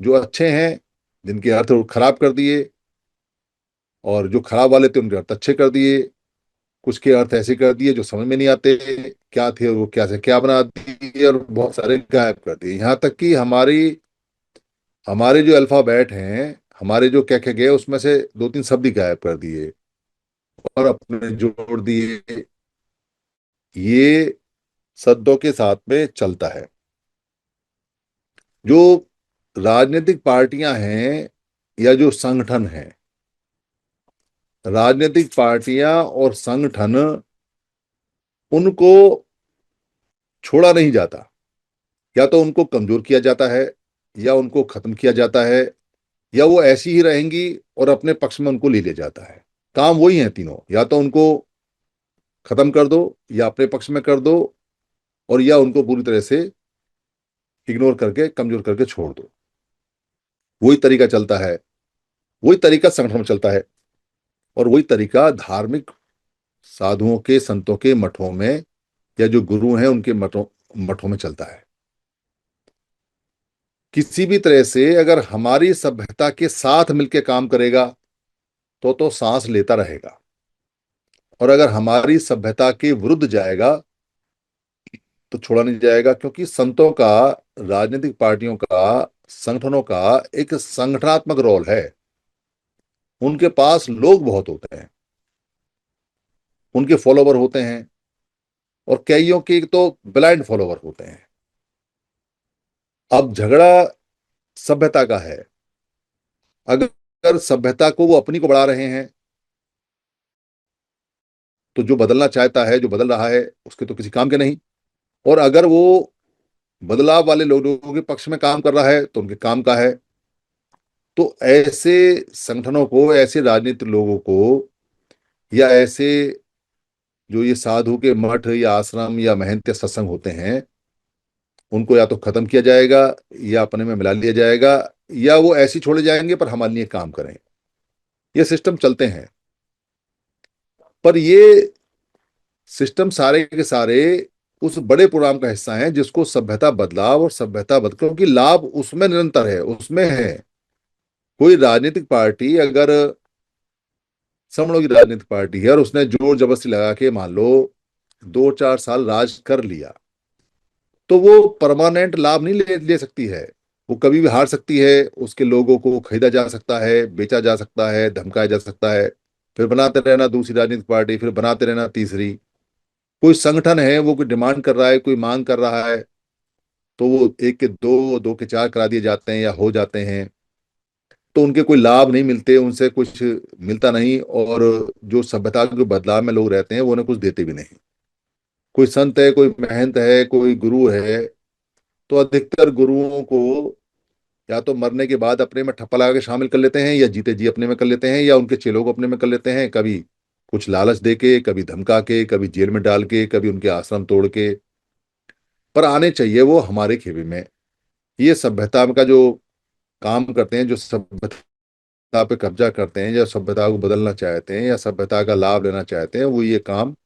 जो अच्छे हैं, जिनके अर्थ खराब कर दिए, और जो खराब वाले थे उनके अर्थ अच्छे कर दिए। कुछ के अर्थ ऐसे कर दिए जो समझ में नहीं आते क्या थे, और वो क्या से क्या बना दिए, और बहुत सारे गायब कर दिए। यहाँ तक कि हमारे जो अल्फाबेट हैं, हमारे जो क्या क्या गए, उसमें से दो तीन शब्द ही गायब कर दिए और अपने जोड़ दिए। ये शब्दों के साथ में चलता है। जो राजनीतिक पार्टियां हैं या जो संगठन हैं, राजनीतिक पार्टियां और संगठन, उनको छोड़ा नहीं जाता। या तो उनको कमजोर किया जाता है, या उनको खत्म किया जाता है, या वो ऐसी ही रहेंगी और अपने पक्ष में उनको ले लिया जाता है। काम वही है तीनों, या तो उनको खत्म कर दो, या अपने पक्ष में कर दो, और या उनको पूरी तरह से इग्नोर करके, कमजोर करके छोड़ दो। वही तरीका चलता है, वही तरीका संगठन में चलता है, और वही तरीका धार्मिक साधुओं के, संतों के मठों में, या जो गुरु हैं उनके मठों मठों में चलता है। किसी भी तरह से अगर हमारी सभ्यता के साथ मिलकर काम करेगा तो सांस लेता रहेगा, और अगर हमारी सभ्यता के विरुद्ध जाएगा तो छोड़ा नहीं जाएगा। क्योंकि संतों का, राजनीतिक पार्टियों का, संगठनों का एक संगठनात्मक रोल है। उनके पास लोग बहुत होते हैं, उनके फॉलोवर होते हैं, और कईयों के तो ब्लाइंड फॉलोवर होते हैं। अब झगड़ा सभ्यता का है। अगर सभ्यता को वो अपनी को बढ़ा रहे हैं, तो जो बदलना चाहता है, जो बदल रहा है, उसके तो किसी काम के नहीं। और अगर वो बदलाव वाले लोगों के पक्ष में काम कर रहा है तो उनके काम का है। तो ऐसे संगठनों को, ऐसे राजनीतिक लोगों को, या ऐसे जो ये साधु के मठ या आश्रम या महंत या सत्संग होते हैं, उनको या तो खत्म किया जाएगा, या अपने में मिला लिया जाएगा, या वो ऐसे छोड़े जाएंगे पर हमारे लिए काम करें। ये सिस्टम चलते हैं। पर ये सिस्टम सारे के सारे उस बड़े प्रोग्राम का हिस्सा हैं जिसको सभ्यता बदलाव और सभ्यता बदलाव, क्योंकि लाभ उसमें निरंतर है, उसमें है। कोई राजनीतिक पार्टी अगर समूह की राजनीतिक पार्टी है और उसने जोर जबरदस्ती लगा के मान लो 2-4 साल राज कर लिया, तो वो परमानेंट लाभ नहीं ले सकती है। वो कभी भी हार सकती है। उसके लोगों को खरीदा जा सकता है, बेचा जा सकता है, धमकाया जा सकता है। फिर बनाते रहना दूसरी राजनीतिक पार्टी, फिर बनाते रहना तीसरी। कोई संगठन है, वो कोई डिमांड कर रहा है, कोई मांग कर रहा है, तो वो एक के दो, दो के चार करा दिए जाते हैं या हो जाते हैं। तो उनके कोई लाभ नहीं मिलते, उनसे कुछ मिलता नहीं। और जो सभ्यता के बदलाव में लोग रहते हैं वो उन्हें कुछ देते भी नहीं। कोई संत है, कोई महंत है, कोई गुरु है, तो अधिकतर गुरुओं को या तो मरने के बाद अपने में ठप्पा लगा के शामिल कर लेते हैं, या जीते जी अपने में कर लेते हैं, या उनके चेलों को अपने में कर लेते हैं। कभी कुछ लालच दे के, कभी धमका के, कभी जेल में डाल के, कभी उनके आश्रम तोड़ के। पर आने चाहिए वो हमारे खेमे में। ये सभ्यता का जो काम करते हैं, जो सभ्यता पे कब्जा करते हैं, या सभ्यता को बदलना चाहते हैं, या सभ्यता का लाभ लेना चाहते हैं, वो ये काम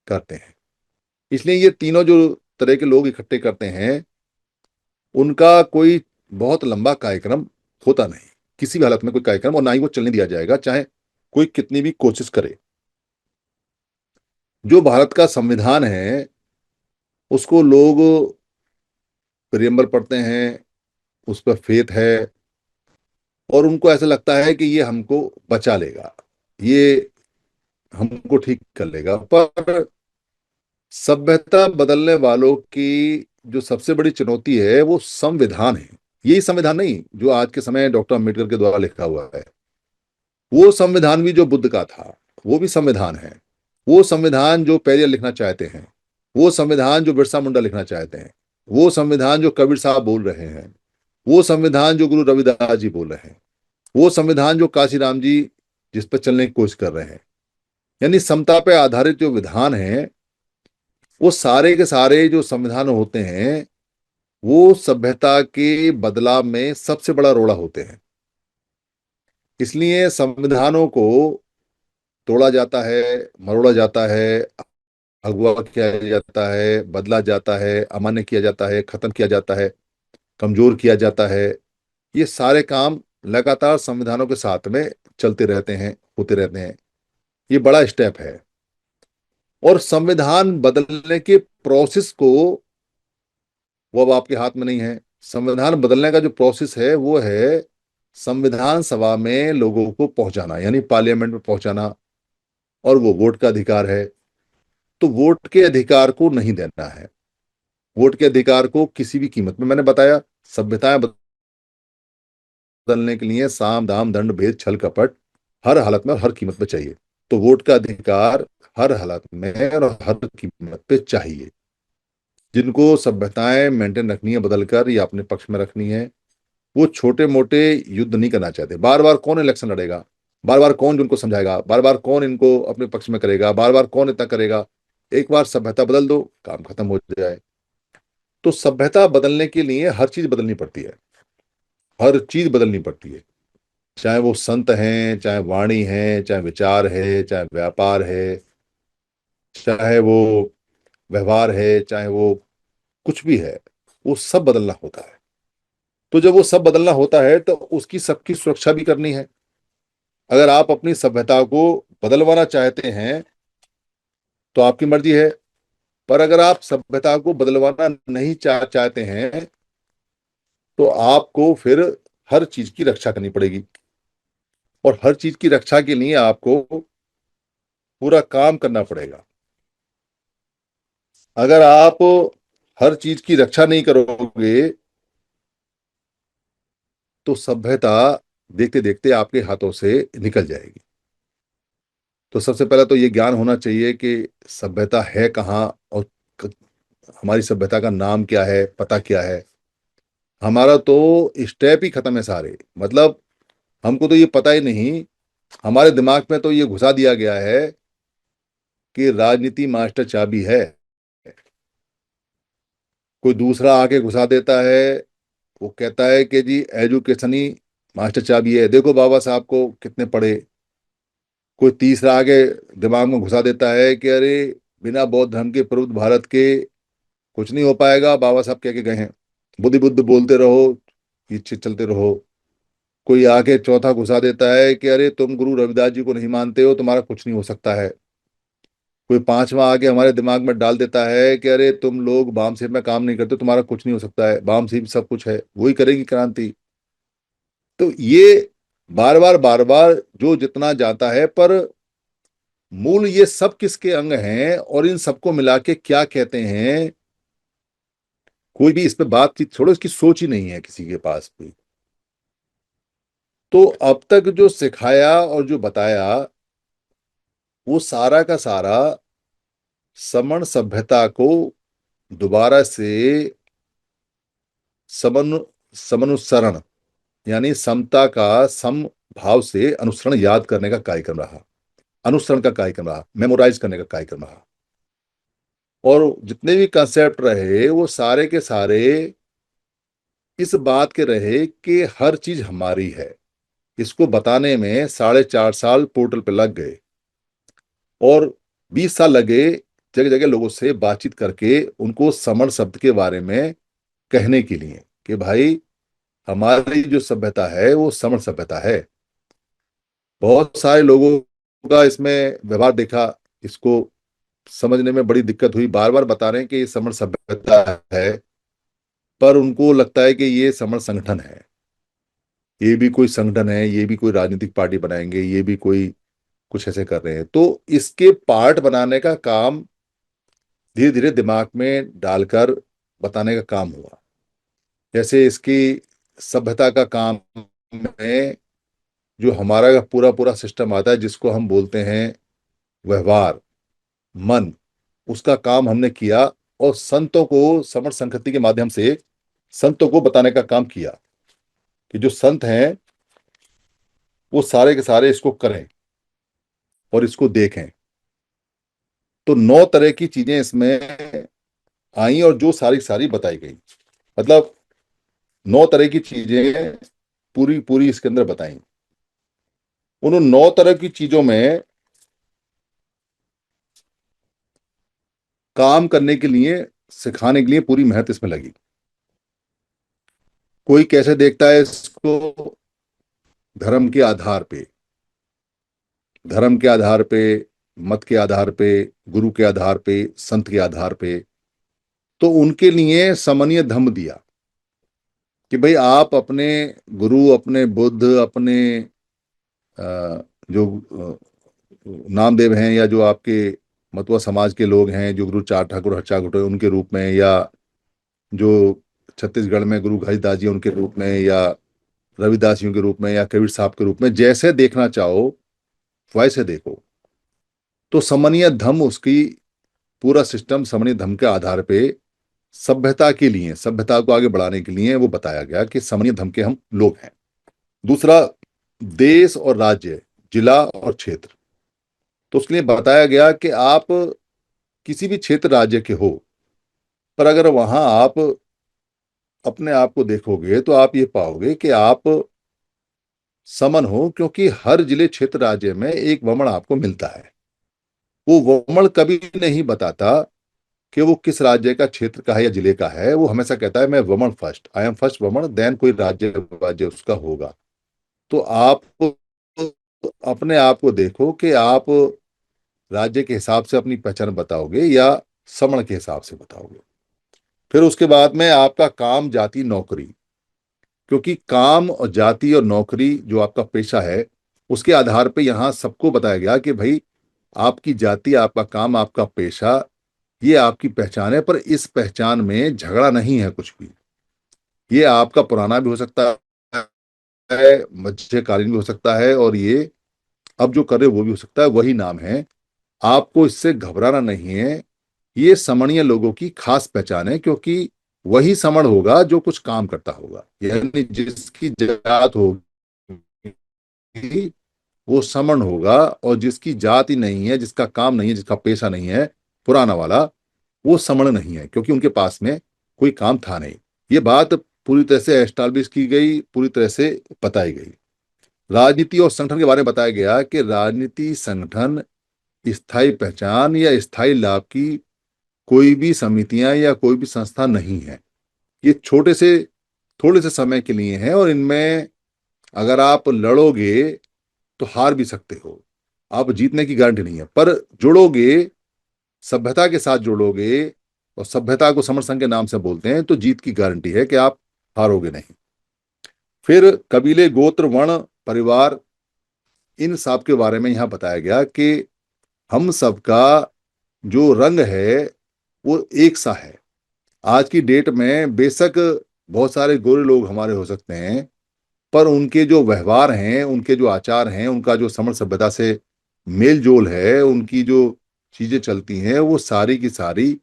करते हैं। इसलिए ये तीनों जो तरह के लोग इकट्ठे करते हैं, उनका कोई बहुत लंबा कार्यक्रम होता नहीं, किसी भी हालत में कोई कार्यक्रम, और ना ही वो चलने दिया जाएगा, चाहे कोई कितनी भी कोशिश करे। जो भारत का संविधान है उसको लोग प्रियम्बल पढ़ते हैं, उस पर फेथ है, और उनको ऐसा लगता है कि ये हमको बचा लेगा, ये हमको ठीक कर लेगा। पर सभ्यता बदलने वालों की जो सबसे बड़ी चुनौती है वो संविधान है। यही संविधान नहीं जो आज के समय डॉक्टर अम्बेडकर के द्वारा लिखा हुआ है, वो संविधान भी जो बुद्ध का था, वो भी संविधान है। वो संविधान जो पेरियर लिखना चाहते हैं, वो संविधान जो बिरसा मुंडा लिखना चाहते हैं, वो संविधान जो कबीर साहब बोल रहे हैं, वो संविधान जो गुरु रविदास जी बोल रहे हैं, वो संविधान जो काशीराम जी जिस पर चलने की कोशिश कर रहे हैं। यानी समता पे आधारित जो विधान है, वो सारे के सारे जो संविधान होते हैं, वो सभ्यता के बदलाव में सबसे बड़ा रोड़ा होते हैं। इसलिए संविधानों को तोड़ा जाता है, मरोड़ा जाता है, अगवा किया जाता है, बदला जाता है, अमान्य किया जाता है, खत्म किया जाता है, कमजोर किया जाता है। ये सारे काम लगातार संविधानों के साथ में चलते रहते हैं, होते रहते हैं। ये बड़ा स्टेप है। और संविधान बदलने के प्रोसेस को, वो अब आपके हाथ में नहीं है। संविधान बदलने का जो प्रोसेस है वो है संविधान सभा में लोगों को पहुंचाना, यानी पार्लियामेंट में पहुंचाना। और वो वोट का अधिकार है। तो वोट के अधिकार को नहीं देना है। वोट के अधिकार को किसी भी कीमत में, मैंने बताया, सभ्यताएं बदलने के लिए साम दाम दंड भेद छल कपट हर हालत में और हर कीमत पे चाहिए। तो वोट का अधिकार हर हालत में और हर कीमत पे चाहिए। जिनको सभ्यताएं मेंटेन रखनी है बदलकर या अपने पक्ष में रखनी है, वो छोटे मोटे युद्ध नहीं करना चाहते। बार बार कौन इलेक्शन लड़ेगा, बार बार कौन जिनको समझाएगा, बार बार कौन इनको अपने पक्ष में करेगा, बार बार कौन इतना करेगा। एक बार सभ्यता बदल दो, काम खत्म हो जाए। तो सभ्यता बदलने के लिए हर चीज बदलनी पड़ती है। हर चीज बदलनी पड़ती है। चाहे वो संत हैं, चाहे वाणी है, चाहे विचार है, चाहे व्यापार है, चाहे वो व्यवहार है, चाहे वो कुछ भी है, वो सब बदलना होता है। तो जब वो सब बदलना होता है तो उसकी सबकी सुरक्षा भी करनी है। अगर आप अपनी सभ्यता को बदलवाना चाहते हैं तो आपकी मर्जी है। पर अगर आप सभ्यता को बदलवाना नहीं चाहते हैं तो आपको फिर हर चीज की रक्षा करनी पड़ेगी। और हर चीज की रक्षा के लिए आपको पूरा काम करना पड़ेगा। अगर आप हर चीज की रक्षा नहीं करोगे तो सभ्यता देखते देखते आपके हाथों से निकल जाएगी। तो सबसे पहले तो ये ज्ञान होना चाहिए कि सभ्यता है कहाँ, और क- हमारी सभ्यता का नाम क्या है, पता क्या है। हमारा तो स्टेप ही खत्म है सारे। मतलब हमको तो ये पता ही नहीं। हमारे दिमाग में तो ये घुसा दिया गया है कि राजनीति मास्टर चाबी है। कोई दूसरा आके घुसा देता है, वो कहता है कि जी एजुकेशन ही मास्टर चाबी है, देखो बाबा साहब को कितने पढ़े। कोई तीसरा आगे दिमाग में घुसा देता है कि अरे बिना बौद्ध धर्म के प्रबुद्ध भारत के कुछ नहीं हो पाएगा, बाबा साहब कह के गए हैं, बुद्धि बुद्ध बोलते रहो, ये चीज चलते रहो। कोई आके चौथा घुसा देता है कि अरे तुम गुरु रविदास जी को नहीं मानते हो, तुम्हारा कुछ नहीं हो सकता है। कोई पांचवा आके हमारे दिमाग में डाल देता है कि अरे तुम लोग बामसेब में काम नहीं करते, तुम्हारा कुछ नहीं हो सकता है, बामसेब सब कुछ है, वही करेगी क्रांति। तो ये बार बार जो जितना जाता है, पर मूल ये सब किसके अंग हैं और इन सबको मिला के क्या कहते हैं, कोई भी इस पे बातचीत छोड़ो, इसकी सोच ही नहीं है किसी के पास भी। तो अब तक जो सिखाया और जो बताया वो सारा का सारा समण सभ्यता को दोबारा से समनु समनुसरण, यानी समता का सम भाव से अनुसरण याद करने का कार्यक्रम रहा, अनुसरण का कार्यक्रम रहा, मेमोराइज करने का कार्यक्रम रहा। और जितने भी कंसेप्ट रहे वो सारे के सारे इस बात के रहे कि हर चीज हमारी है। इसको बताने में 4.5 साल पोर्टल पे लग गए, और 20 साल लगे जगह जगह लोगों से बातचीत करके उनको समण शब्द के बारे में कहने के लिए कि भाई हमारी जो सभ्यता है वो समण सभ्यता है। बहुत सारे लोगों का इसमें व्यवहार देखा, इसको समझने में बड़ी दिक्कत हुई। बार बार बता रहे हैं कि ये समण सभ्यता है, पर उनको लगता है कि ये समण संगठन है, ये भी कोई संगठन है, ये भी कोई राजनीतिक पार्टी बनाएंगे, ये भी कोई कुछ ऐसे कर रहे हैं। तो इसके पार्ट बनाने का काम धीरे धीरे दिमाग में डालकर बताने का काम हुआ। जैसे इसकी सभ्यता का काम में जो हमारा का पूरा पूरा सिस्टम आता है जिसको हम बोलते हैं व्यवहार, मन, उसका काम हमने किया। और संतों को समण संकृति के माध्यम से संतों को बताने का काम किया कि जो संत हैं वो सारे के सारे इसको करें और इसको देखें। तो 9 तरह की चीजें इसमें आई और जो सारी सारी बताई गई। मतलब 9 तरह की चीजें पूरी पूरी इसके अंदर बताई। उन 9 तरह की चीजों में काम करने के लिए, सिखाने के लिए पूरी मेहनत इसमें लगी। कोई कैसे देखता है इसको? धर्म के आधार पे, धर्म के आधार पे, मत के आधार पे, गुरु के आधार पे, संत के आधार पे। तो उनके लिए समन्वय धम्म दिया कि भाई आप अपने गुरु, अपने बुद्ध, अपने जो नामदेव हैं, या जो आपके मतुआ समाज के लोग हैं, जो गुरु चार ठाकुर हच्चा घुटो उनके रूप में, या जो छत्तीसगढ़ में गुरु घसीदास जी उनके रूप में, या रविदास जी के रूप में, या कबीर साहब के रूप में, जैसे देखना चाहो वैसे देखो। तो समन्वय धम्म, उसकी पूरा सिस्टम समन्वय धम्म के आधार पे सभ्यता के लिए, सभ्यता को आगे बढ़ाने के लिए वो बताया गया कि समन्वय धम्म के हम लोग हैं। दूसरा, देश और राज्य, जिला और क्षेत्र। तो उसके लिए बताया गया कि आप किसी भी क्षेत्र राज्य के हो, पर अगर वहां आप अपने आप को देखोगे तो आप ये पाओगे कि आप समन हो, क्योंकि हर जिले क्षेत्र राज्य में एक वमन आपको मिलता है। वो वमन कभी नहीं बताता कि वो किस राज्य का, क्षेत्र का है या जिले का है। वो हमेशा कहता है मैं वमन फर्स्ट, आई एम फर्स्ट वमन, देन कोई राज्य राज्य उसका होगा। तो आप अपने आप को देखो कि आप राज्य के हिसाब से अपनी पहचान बताओगे या समण के हिसाब से बताओगे। फिर उसके बाद में आपका काम, जाति, नौकरी। क्योंकि काम और जाति और नौकरी जो आपका पेशा है, उसके आधार पे यहाँ सबको बताया गया कि भाई आपकी जाति, आपका काम, आपका पेशा, ये आपकी पहचान है। पर इस पहचान में झगड़ा नहीं है कुछ भी। ये आपका पुराना भी हो सकता है, मध्यकालीन भी हो सकता है, और ये अब जो कर रहे हो वो भी हो सकता है। वही नाम है, आपको इससे घबराना नहीं है। ये समणीय लोगों की खास पहचान है, क्योंकि वही समण होगा जो कुछ काम करता होगा। यानी जिसकी जात होगी वो समण होगा, और जिसकी जात ही नहीं है, जिसका काम नहीं है, जिसका पेशा नहीं है पुराना वाला, वो समण नहीं है, क्योंकि उनके पास में कोई काम था नहीं। ये बात पूरी तरह से एस्टैब्लिश की गई, पूरी तरह से बताई गई। राजनीति और संगठन के बारे में बताया गया कि राजनीति, संगठन स्थायी पहचान या स्थायी लाभ की कोई भी समितियां या कोई भी संस्था नहीं है। ये छोटे से, थोड़े से समय के लिए है, और इनमें अगर आप लड़ोगे तो हार भी सकते हो। आप जीतने की गारंटी नहीं है, पर जुड़ोगे, सभ्यता के साथ जुड़ोगे, और सभ्यता को समर संघ के नाम से बोलते हैं, तो जीत की गारंटी है कि आप हारोगे नहीं। फिर कबीले, गोत्र, वर्ण, परिवार, इन सब के बारे में यहां बताया गया कि हम सबका जो रंग है वो एक सा है। आज की डेट में बेशक बहुत सारे गोरे लोग हमारे हो सकते हैं, पर उनके जो व्यवहार हैं, उनके जो आचार हैं, उनका जो समण सभ्यता से मेल जोल है, उनकी जो चीजें चलती हैं, वो सारी की सारी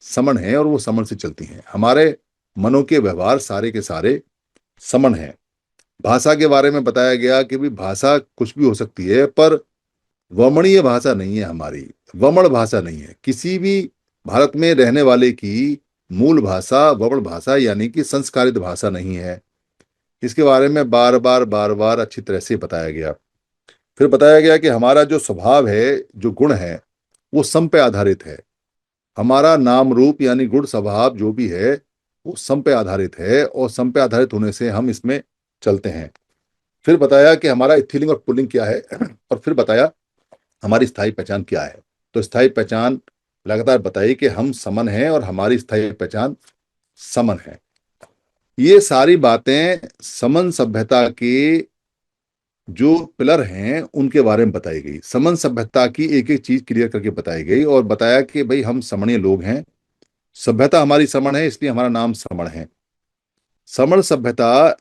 समण है, और वो समण से चलती हैं। हमारे मनों के व्यवहार सारे के सारे समण हैं। भाषा के बारे में बताया गया कि भी भाषा कुछ भी हो सकती है, पर वमणीय भाषा नहीं है हमारी, वमण भाषा नहीं है। किसी भी भारत में रहने वाले की मूल भाषा वमण भाषा, यानी कि संस्कारित भाषा नहीं है। इसके बारे में बार बार अच्छी तरह से बताया गया। फिर बताया गया कि हमारा जो स्वभाव है, जो गुण है, वो सम पे आधारित है। हमारा नाम रूप यानी गुण स्वभाव जो भी है वो सम पे आधारित है, और सम पे आधारित होने से हम इसमें चलते हैं। फिर बताया कि हमारा स्त्रीलिंग और पुल्लिंग क्या है और फिर बताया हमारी स्थायी पहचान क्या है। तो स्थायी पहचान लगातार बताई कि हम समन हैं, और हमारी स्थायी पहचान समन है। ये सारी बातें समन सभ्यता के जो पिलर हैं उनके बारे में बताई गई। समन सभ्यता की एक एक चीज क्लियर करके बताई गई, और बताया कि भाई हम समणीय लोग हैं, सभ्यता हमारी समण है, इसलिए हमारा नाम समण है। समण सभ्यता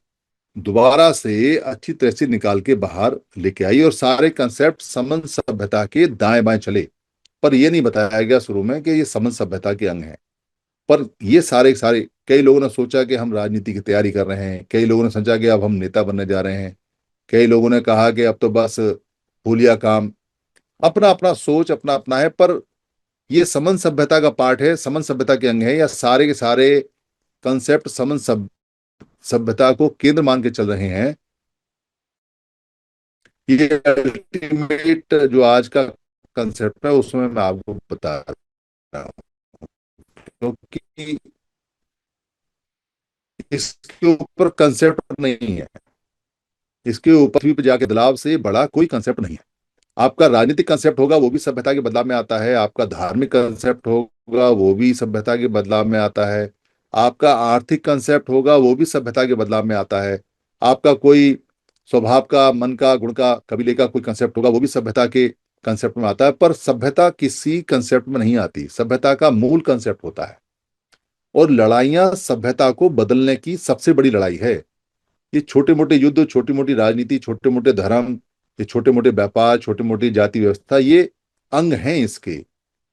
दोबारा से अच्छी तरह से निकाल के बाहर लेके आई, और सारे कंसेप्ट समन सभ्यता के दाएं बाएं चले। पर यह नहीं बताया गया शुरू में कि ये समन सभ्यता के अंग हैं। पर ये सारे सारे, कई लोगों ने सोचा कि हम राजनीति की तैयारी कर रहे हैं, कई लोगों ने सोचा कि अब हम नेता बनने जा रहे हैं, कई लोगों ने कहा कि अब तो बस हुलिया काम। अपना अपना सोच, अपना अपना है, पर ये समन सभ्यता का पार्ट है, समन सभ्यता के अंग है। या सारे के सारे कंसेप्ट समन सभ्यता को केंद्र मान के चल रहे हैं। ये अल्टीमेट जो आज का कंसेप्ट है उसमें मैं आपको बता रहा हूँ। क्योंकि इसके ऊपर कंसेप्ट नहीं है, इसके ऊपर पृथ्वी पे जाके बदलाव से बड़ा कोई कंसेप्ट नहीं है। आपका राजनीतिक कंसेप्ट होगा वो भी सभ्यता के बदलाव में आता है, आपका धार्मिक कंसेप्ट होगा वो भी सभ्यता के बदलाव में आता है, आपका आर्थिक कंसेप्ट होगा वो भी सभ्यता के बदलाव में आता है, आपका कोई स्वभाव का, मन का, गुण का, कबीले का कोई कंसेप्ट होगा वो भी सभ्यता के कंसेप्ट में आता है। पर सभ्यता किसी कंसेप्ट में नहीं आती, सभ्यता का मूल कंसेप्ट होता है। और लड़ाइयां सभ्यता को बदलने की सबसे बड़ी लड़ाई है। ये छोटे मोटे युद्ध, छोटी मोटी राजनीति, छोटे मोटे धर्म, ये छोटे मोटे व्यापार, छोटी मोटी जाति व्यवस्था, ये अंग हैं इसके।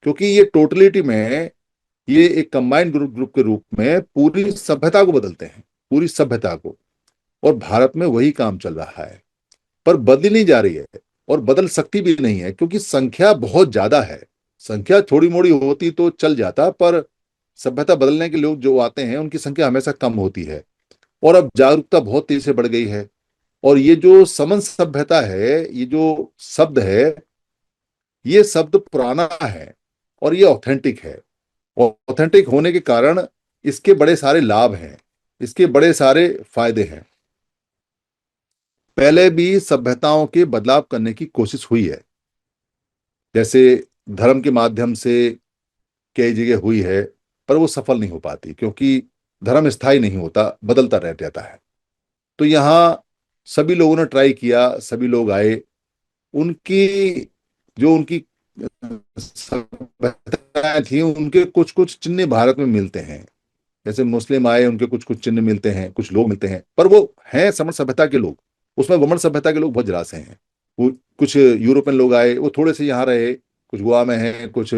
क्योंकि ये टोटलिटी में, ये एक कंबाइंड ग्रुप ग्रुप के रूप में पूरी सभ्यता को बदलते हैं, पूरी सभ्यता को। और भारत में वही काम चल रहा है, पर बदली नहीं जा रही है और बदल सकती भी नहीं है, क्योंकि संख्या बहुत ज्यादा है। संख्या थोड़ी मोड़ी होती तो चल जाता, पर सभ्यता बदलने के लोग जो आते हैं उनकी संख्या हमेशा कम होती है। और अब जागरूकता बहुत तेजी से बढ़ गई है। और ये जो समन सभ्यता है, ये जो शब्द है, ये शब्द पुराना है और ये ऑथेंटिक है। और ऑथेंटिक होने के कारण इसके बड़े सारे लाभ हैं, इसके बड़े सारे फायदे हैं। पहले भी सभ्यताओं के बदलाव करने की कोशिश हुई है, जैसे धर्म के माध्यम से कई जगह हुई है, पर वो सफल नहीं हो पाती, क्योंकि धर्म स्थायी नहीं होता, बदलता रह जाता है। तो यहाँ सभी लोगों ने ट्राई किया, सभी लोग आए, उनकी जो उनकी सभ्यताएं थी उनके कुछ कुछ चिन्ह भारत में मिलते हैं। जैसे मुस्लिम आए, उनके कुछ कुछ चिन्ह मिलते हैं, कुछ लोग मिलते हैं, पर वो हैं समण सभ्यता के लोग। उसमें वमन सभ्यता के लोग बहुत जरा से हैं। वो कुछ यूरोपियन लोग आए, वो थोड़े से यहाँ रहे, कुछ गोवा में हैं, कुछ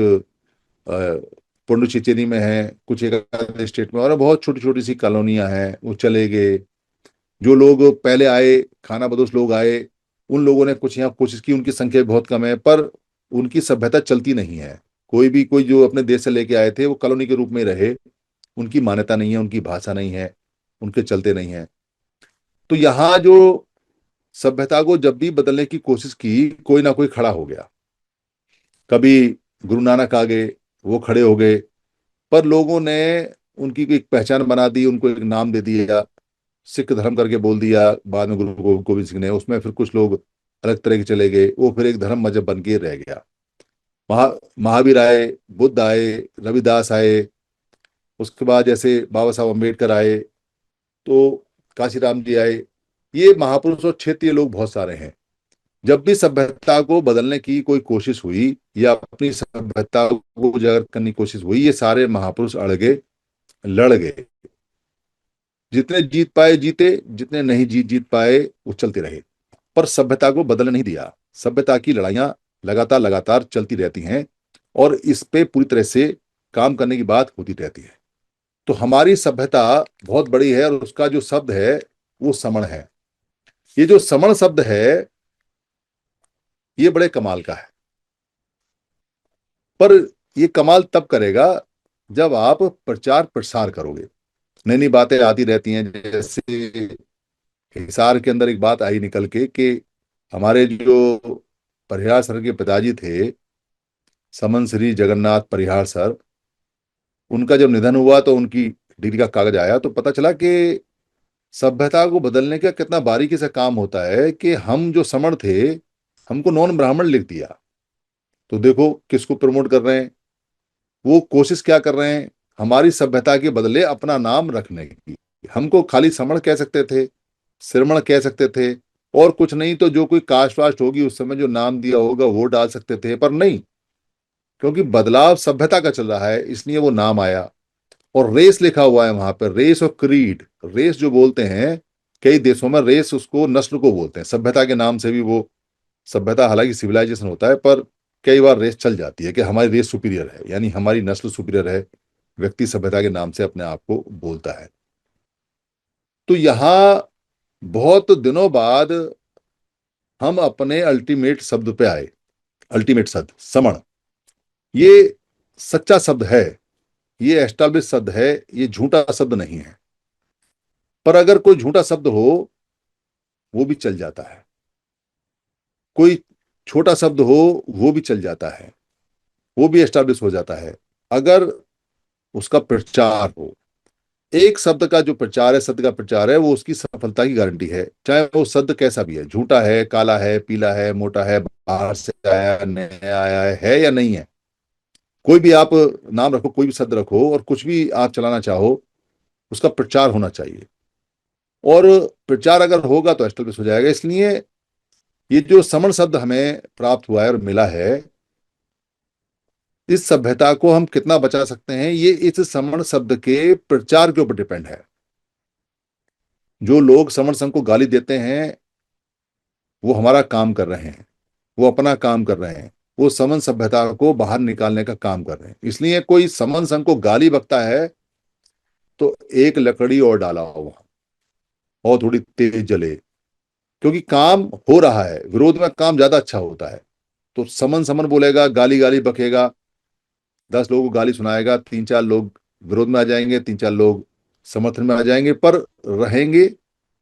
पुडुचेरी में हैं, कुछ एक आध स्टेट में, और बहुत छोटी छोटी सी कॉलोनियां हैं, वो चले गए। जो लोग पहले आए, खाना बदोश लोग आए, उन लोगों ने कुछ यहाँ कोशिश की, उनकी संख्या बहुत कम है, पर उनकी सभ्यता चलती नहीं है। कोई जो अपने देश से लेके आए थे वो कॉलोनी के रूप में रहे, उनकी मान्यता नहीं है, उनकी भाषा नहीं है, उनके चलते नहीं है। तो यहाँ जो सभ्यता को जब भी बदलने की कोशिश की, कोई ना कोई खड़ा हो गया। कभी गुरु नानक आ गए, वो खड़े हो गए, पर लोगों ने उनकी एक पहचान बना दी, उनको एक नाम दे दिया, सिख धर्म करके बोल दिया। बाद में गुरु गोविंद सिंह ने, उसमें फिर कुछ लोग अलग तरह के चले गए, वो फिर एक धर्म मजहब बन के रह गया। महावीर आए, बुद्ध आए, रविदास आए, उसके बाद जैसे बाबा साहब अम्बेडकर आए, तो काशीराम जी आए। ये महापुरुष और क्षेत्रीय लोग बहुत सारे हैं। जब भी सभ्यता को बदलने की कोई कोशिश हुई या अपनी सभ्यता को उजागर करने की कोशिश हुई, ये सारे महापुरुष अड़ गए, लड़ गए। जितने जीत पाए जीते, जितने नहीं जीत पाए वो चलते रहे, पर सभ्यता को बदलने नहीं दिया। सभ्यता की लड़ाइयां लगातार लगातार चलती रहती हैं, और इस पे पूरी तरह से काम करने की बात होती रहती है। तो हमारी सभ्यता बहुत बड़ी है, और उसका जो शब्द है वो समण है। ये जो समण शब्द है, ये बड़े कमाल का है। पर ये कमाल तब करेगा जब आप प्रचार प्रसार करोगे। नई नई बातें आती रहती हैं। जैसे हिसार के अंदर एक बात आई निकल के कि हमारे जो परिहार सर के पिताजी थे, समन श्री जगन्नाथ परिहार सर, उनका जब निधन हुआ तो उनकी डिग्री का कागज आया, तो पता चला कि सभ्यता को बदलने का कितना बारीकी से काम होता है। कि हम जो समण थे, हमको नॉन ब्राह्मण लिख दिया। तो देखो किसको प्रमोट कर रहे हैं, वो कोशिश क्या कर रहे हैं, हमारी सभ्यता के बदले अपना नाम रखने की। हमको खाली समण कह सकते थे, श्रमण कह सकते थे, और कुछ नहीं तो जो कोई कास्ट वास्ट होगी उस समय जो नाम दिया होगा वो डाल सकते थे, पर नहीं। क्योंकि बदलाव सभ्यता का चल रहा है, इसलिए वो नाम आया। और रेस लिखा हुआ है वहां पर, रेस और क्रीड। रेस जो बोलते हैं कई देशों में, रेस उसको नस्ल को बोलते हैं। सभ्यता के नाम से भी वो सभ्यता, हालांकि सिविलाइजेशन होता है, पर कई बार रेस चल जाती है कि हमारी रेस सुपीरियर है, यानी हमारी नस्ल सुपीरियर है। व्यक्ति सभ्यता के नाम से अपने आप को बोलता है। तो यहां बहुत दिनों बाद हम अपने अल्टीमेट शब्द पे आए। अल्टीमेट शब्द समण, ये सच्चा शब्द है, ये एस्टैब्लिश शब्द है, ये झूठा शब्द नहीं है। पर अगर कोई झूठा शब्द हो वो भी चल जाता है, कोई छोटा शब्द हो वो भी चल जाता है, वो भी एस्टैब्लिश हो जाता है। अगर उसका प्रचार हो। एक शब्द का जो प्रचार है, शब्द का प्रचार है, वो उसकी सफलता की गारंटी है, चाहे वो शब्द कैसा भी है, झूठा है, काला है, पीला है, मोटा है, बाहर से आया, नया आया है या नहीं है। कोई भी आप नाम रखो, कोई भी शब्द रखो और कुछ भी आप चलाना चाहो, उसका प्रचार होना चाहिए। और प्रचार अगर होगा तो एस्टेब्लिश हो जाएगा। इसलिए ये जो समण शब्द हमें प्राप्त हुआ है और मिला है, इस सभ्यता को हम कितना बचा सकते हैं, ये इस समण शब्द के प्रचार के ऊपर डिपेंड है। जो लोग समण संघ को गाली देते हैं, वो हमारा काम कर रहे हैं, वो अपना काम कर रहे हैं, वो समन सभ्यता को बाहर निकालने का काम कर रहे हैं। इसलिए कोई समन संघ को गाली बकता है तो एक लकड़ी और डाला हो वहां, और थोड़ी तेज जले, क्योंकि काम हो रहा है। विरोध में काम ज्यादा अच्छा होता है। तो समन समन बोलेगा, गाली गाली बकेगा, 10 लोगों को गाली सुनाएगा, 3-4 लोग विरोध में आ जाएंगे, 3-4 लोग समर्थन में आ जाएंगे, पर रहेंगे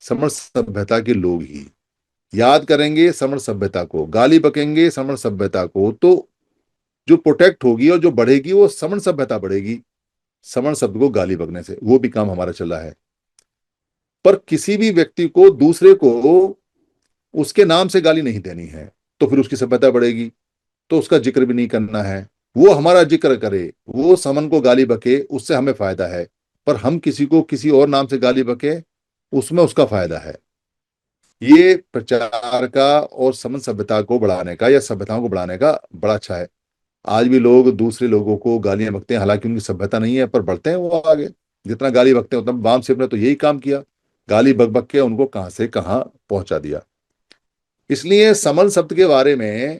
समण सभ्यता के लोग ही। याद करेंगे समण सभ्यता को, गाली बकेंगे समण सभ्यता को, तो जो प्रोटेक्ट होगी और जो बढ़ेगी वो समण सभ्यता बढ़ेगी। समण शब्द को गाली बकने से वो भी काम हमारा चला है। पर किसी भी व्यक्ति को, दूसरे को उसके नाम से गाली नहीं देनी है, तो फिर उसकी सभ्यता बढ़ेगी। तो उसका जिक्र भी नहीं करना है। वो हमारा जिक्र करे, वो समन को गाली बके, उससे हमें फायदा है। पर हम किसी को किसी और नाम से गाली बके, उसमें उसका फायदा है। ये प्रचार का और समन सभ्यता को बढ़ाने का या सभ्यताओं को बढ़ाने का बड़ा अच्छा है। आज भी लोग दूसरे लोगों को गालियां बकते हैं, हालांकि उनकी सभ्यता नहीं है, पर बढ़ते हैं वो आगे। जितना गाली बकते हैं उतना। वामसेप ने तो यही काम किया, गाली बक बक के उनको कहां से कहां पहुंचा दिया। इसलिए समन शब्द के बारे में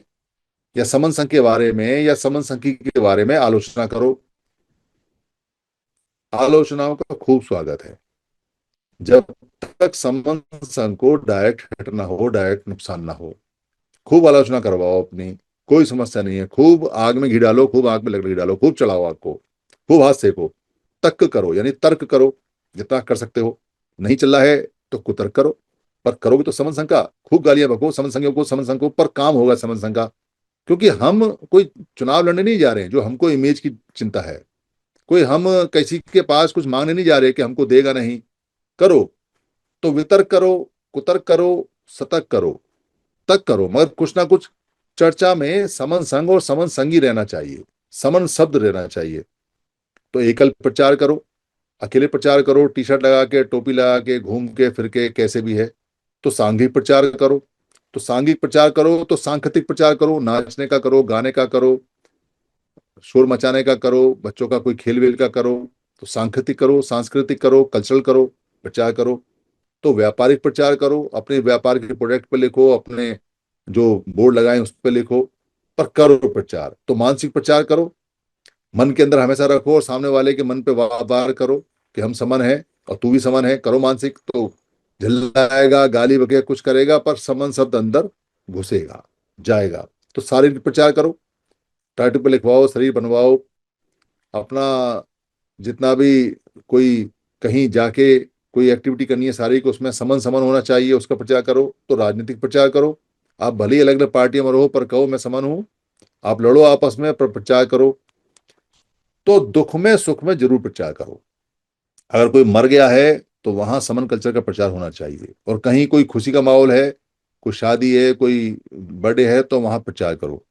या समन संघ के बारे में या समन संघ के बारे में आलोचना करो। आलोचनाओं का खूब स्वागत है, जब तक समन संघ को डायरेक्ट हिट ना हो, डायरेक्ट नुकसान ना हो। खूब आलोचना करवाओ अपनी, कोई समस्या नहीं है। खूब आग में घी डालो, खूब आग में लकड़ी डालो, खूब चलाओ आग को, खूब हाथ सेको। तर्क करो, यानी तर्क करो जितना कर सकते हो। नहीं चल रहा है तो कुतर्क करो, पर करोगे तो समन संघ का। खूब गालियां बको समन संघियों को, समन संघ को, पर काम होगा समन संघ का। क्योंकि हम कोई चुनाव लड़ने नहीं जा रहे हैं जो हमको इमेज की चिंता है। कोई हम किसी के पास कुछ मांगने नहीं जा रहे कि हमको देगा नहीं। करो तो वितर्क करो, कुतर्क करो, सतर्क करो, तक करो, मगर कुछ ना कुछ चर्चा में समन संघ और समन संगी रहना चाहिए, समन शब्द रहना चाहिए। तो एकल प्रचार करो, अकेले प्रचार करो, टी शर्ट लगा के, टोपी लगा के, घूम के फिर के, कैसे भी है। तो सांघिक प्रचार करो, तो सांघिक प्रचार करो, तो सांकेतिक प्रचार करो, नाचने का करो, गाने का करो, शोर मचाने का करो, बच्चों का कोई खेल वेल का करो। तो सांकेतिक करो, सांस्कृतिक करो, कल्चरल करो, प्रचार करो। तो व्यापारिक प्रचार करो, अपने व्यापार के प्रोडक्ट पे लिखो, अपने जो बोर्ड लगाए उस पे लिखो, पर करो प्रचार। तो मानसिक प्रचार करो, मन के अंदर हमेशा रखो और सामने वाले के मन पे वार करो कि हम समन है और तू भी समन है। करो मानसिक, तो झल्लाएगा, गाली बकेगा, कुछ करेगा, पर समन शब्द अंदर घुसेगा, जाएगा। तो शारीरिक प्रचार करो, टाटू पे लिखवाओ, शरीर बनवाओ अपना। जितना भी कोई कहीं जाके कोई एक्टिविटी करनी है शारीरिक, उसमें समन समन होना चाहिए, उसका प्रचार करो। तो राजनीतिक प्रचार करो, आप भले ही अलग अलग पार्टियों में रहो, पर कहो मैं समन हूं। आप लड़ो आपस में, पर प्रचार करो। तो दुख में सुख में जरूर प्रचार करो। अगर कोई मर गया है तो वहां समन कल्चर का प्रचार होना चाहिए। और कहीं कोई खुशी का माहौल है, कोई शादी है, कोई बर्थडे है, तो वहां प्रचार करो।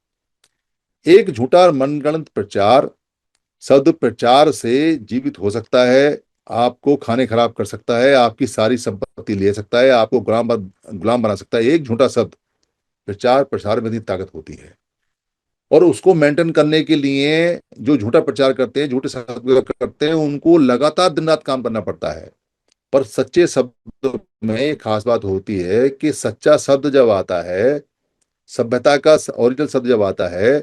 एक झूठा मनगढ़ंत प्रचार शब्द प्रचार से जीवित हो सकता है, आपको खाने खराब कर सकता है, आपकी सारी संपत्ति ले सकता है, आपको गुलाम बना सकता है। एक झूठा शब्द प्रचार प्रसार में इतनी ताकत होती है। और उसको मेंटेन करने के लिए जो झूठा प्रचार करते हैं, झूठे शब्द करते हैं, उनको लगातार दिन रात काम करना पड़ता है। पर सच्चे शब्द में एक खास बात होती है कि सच्चा शब्द जब आता है, सभ्यता का ओरिजिनल शब्द जब आता है,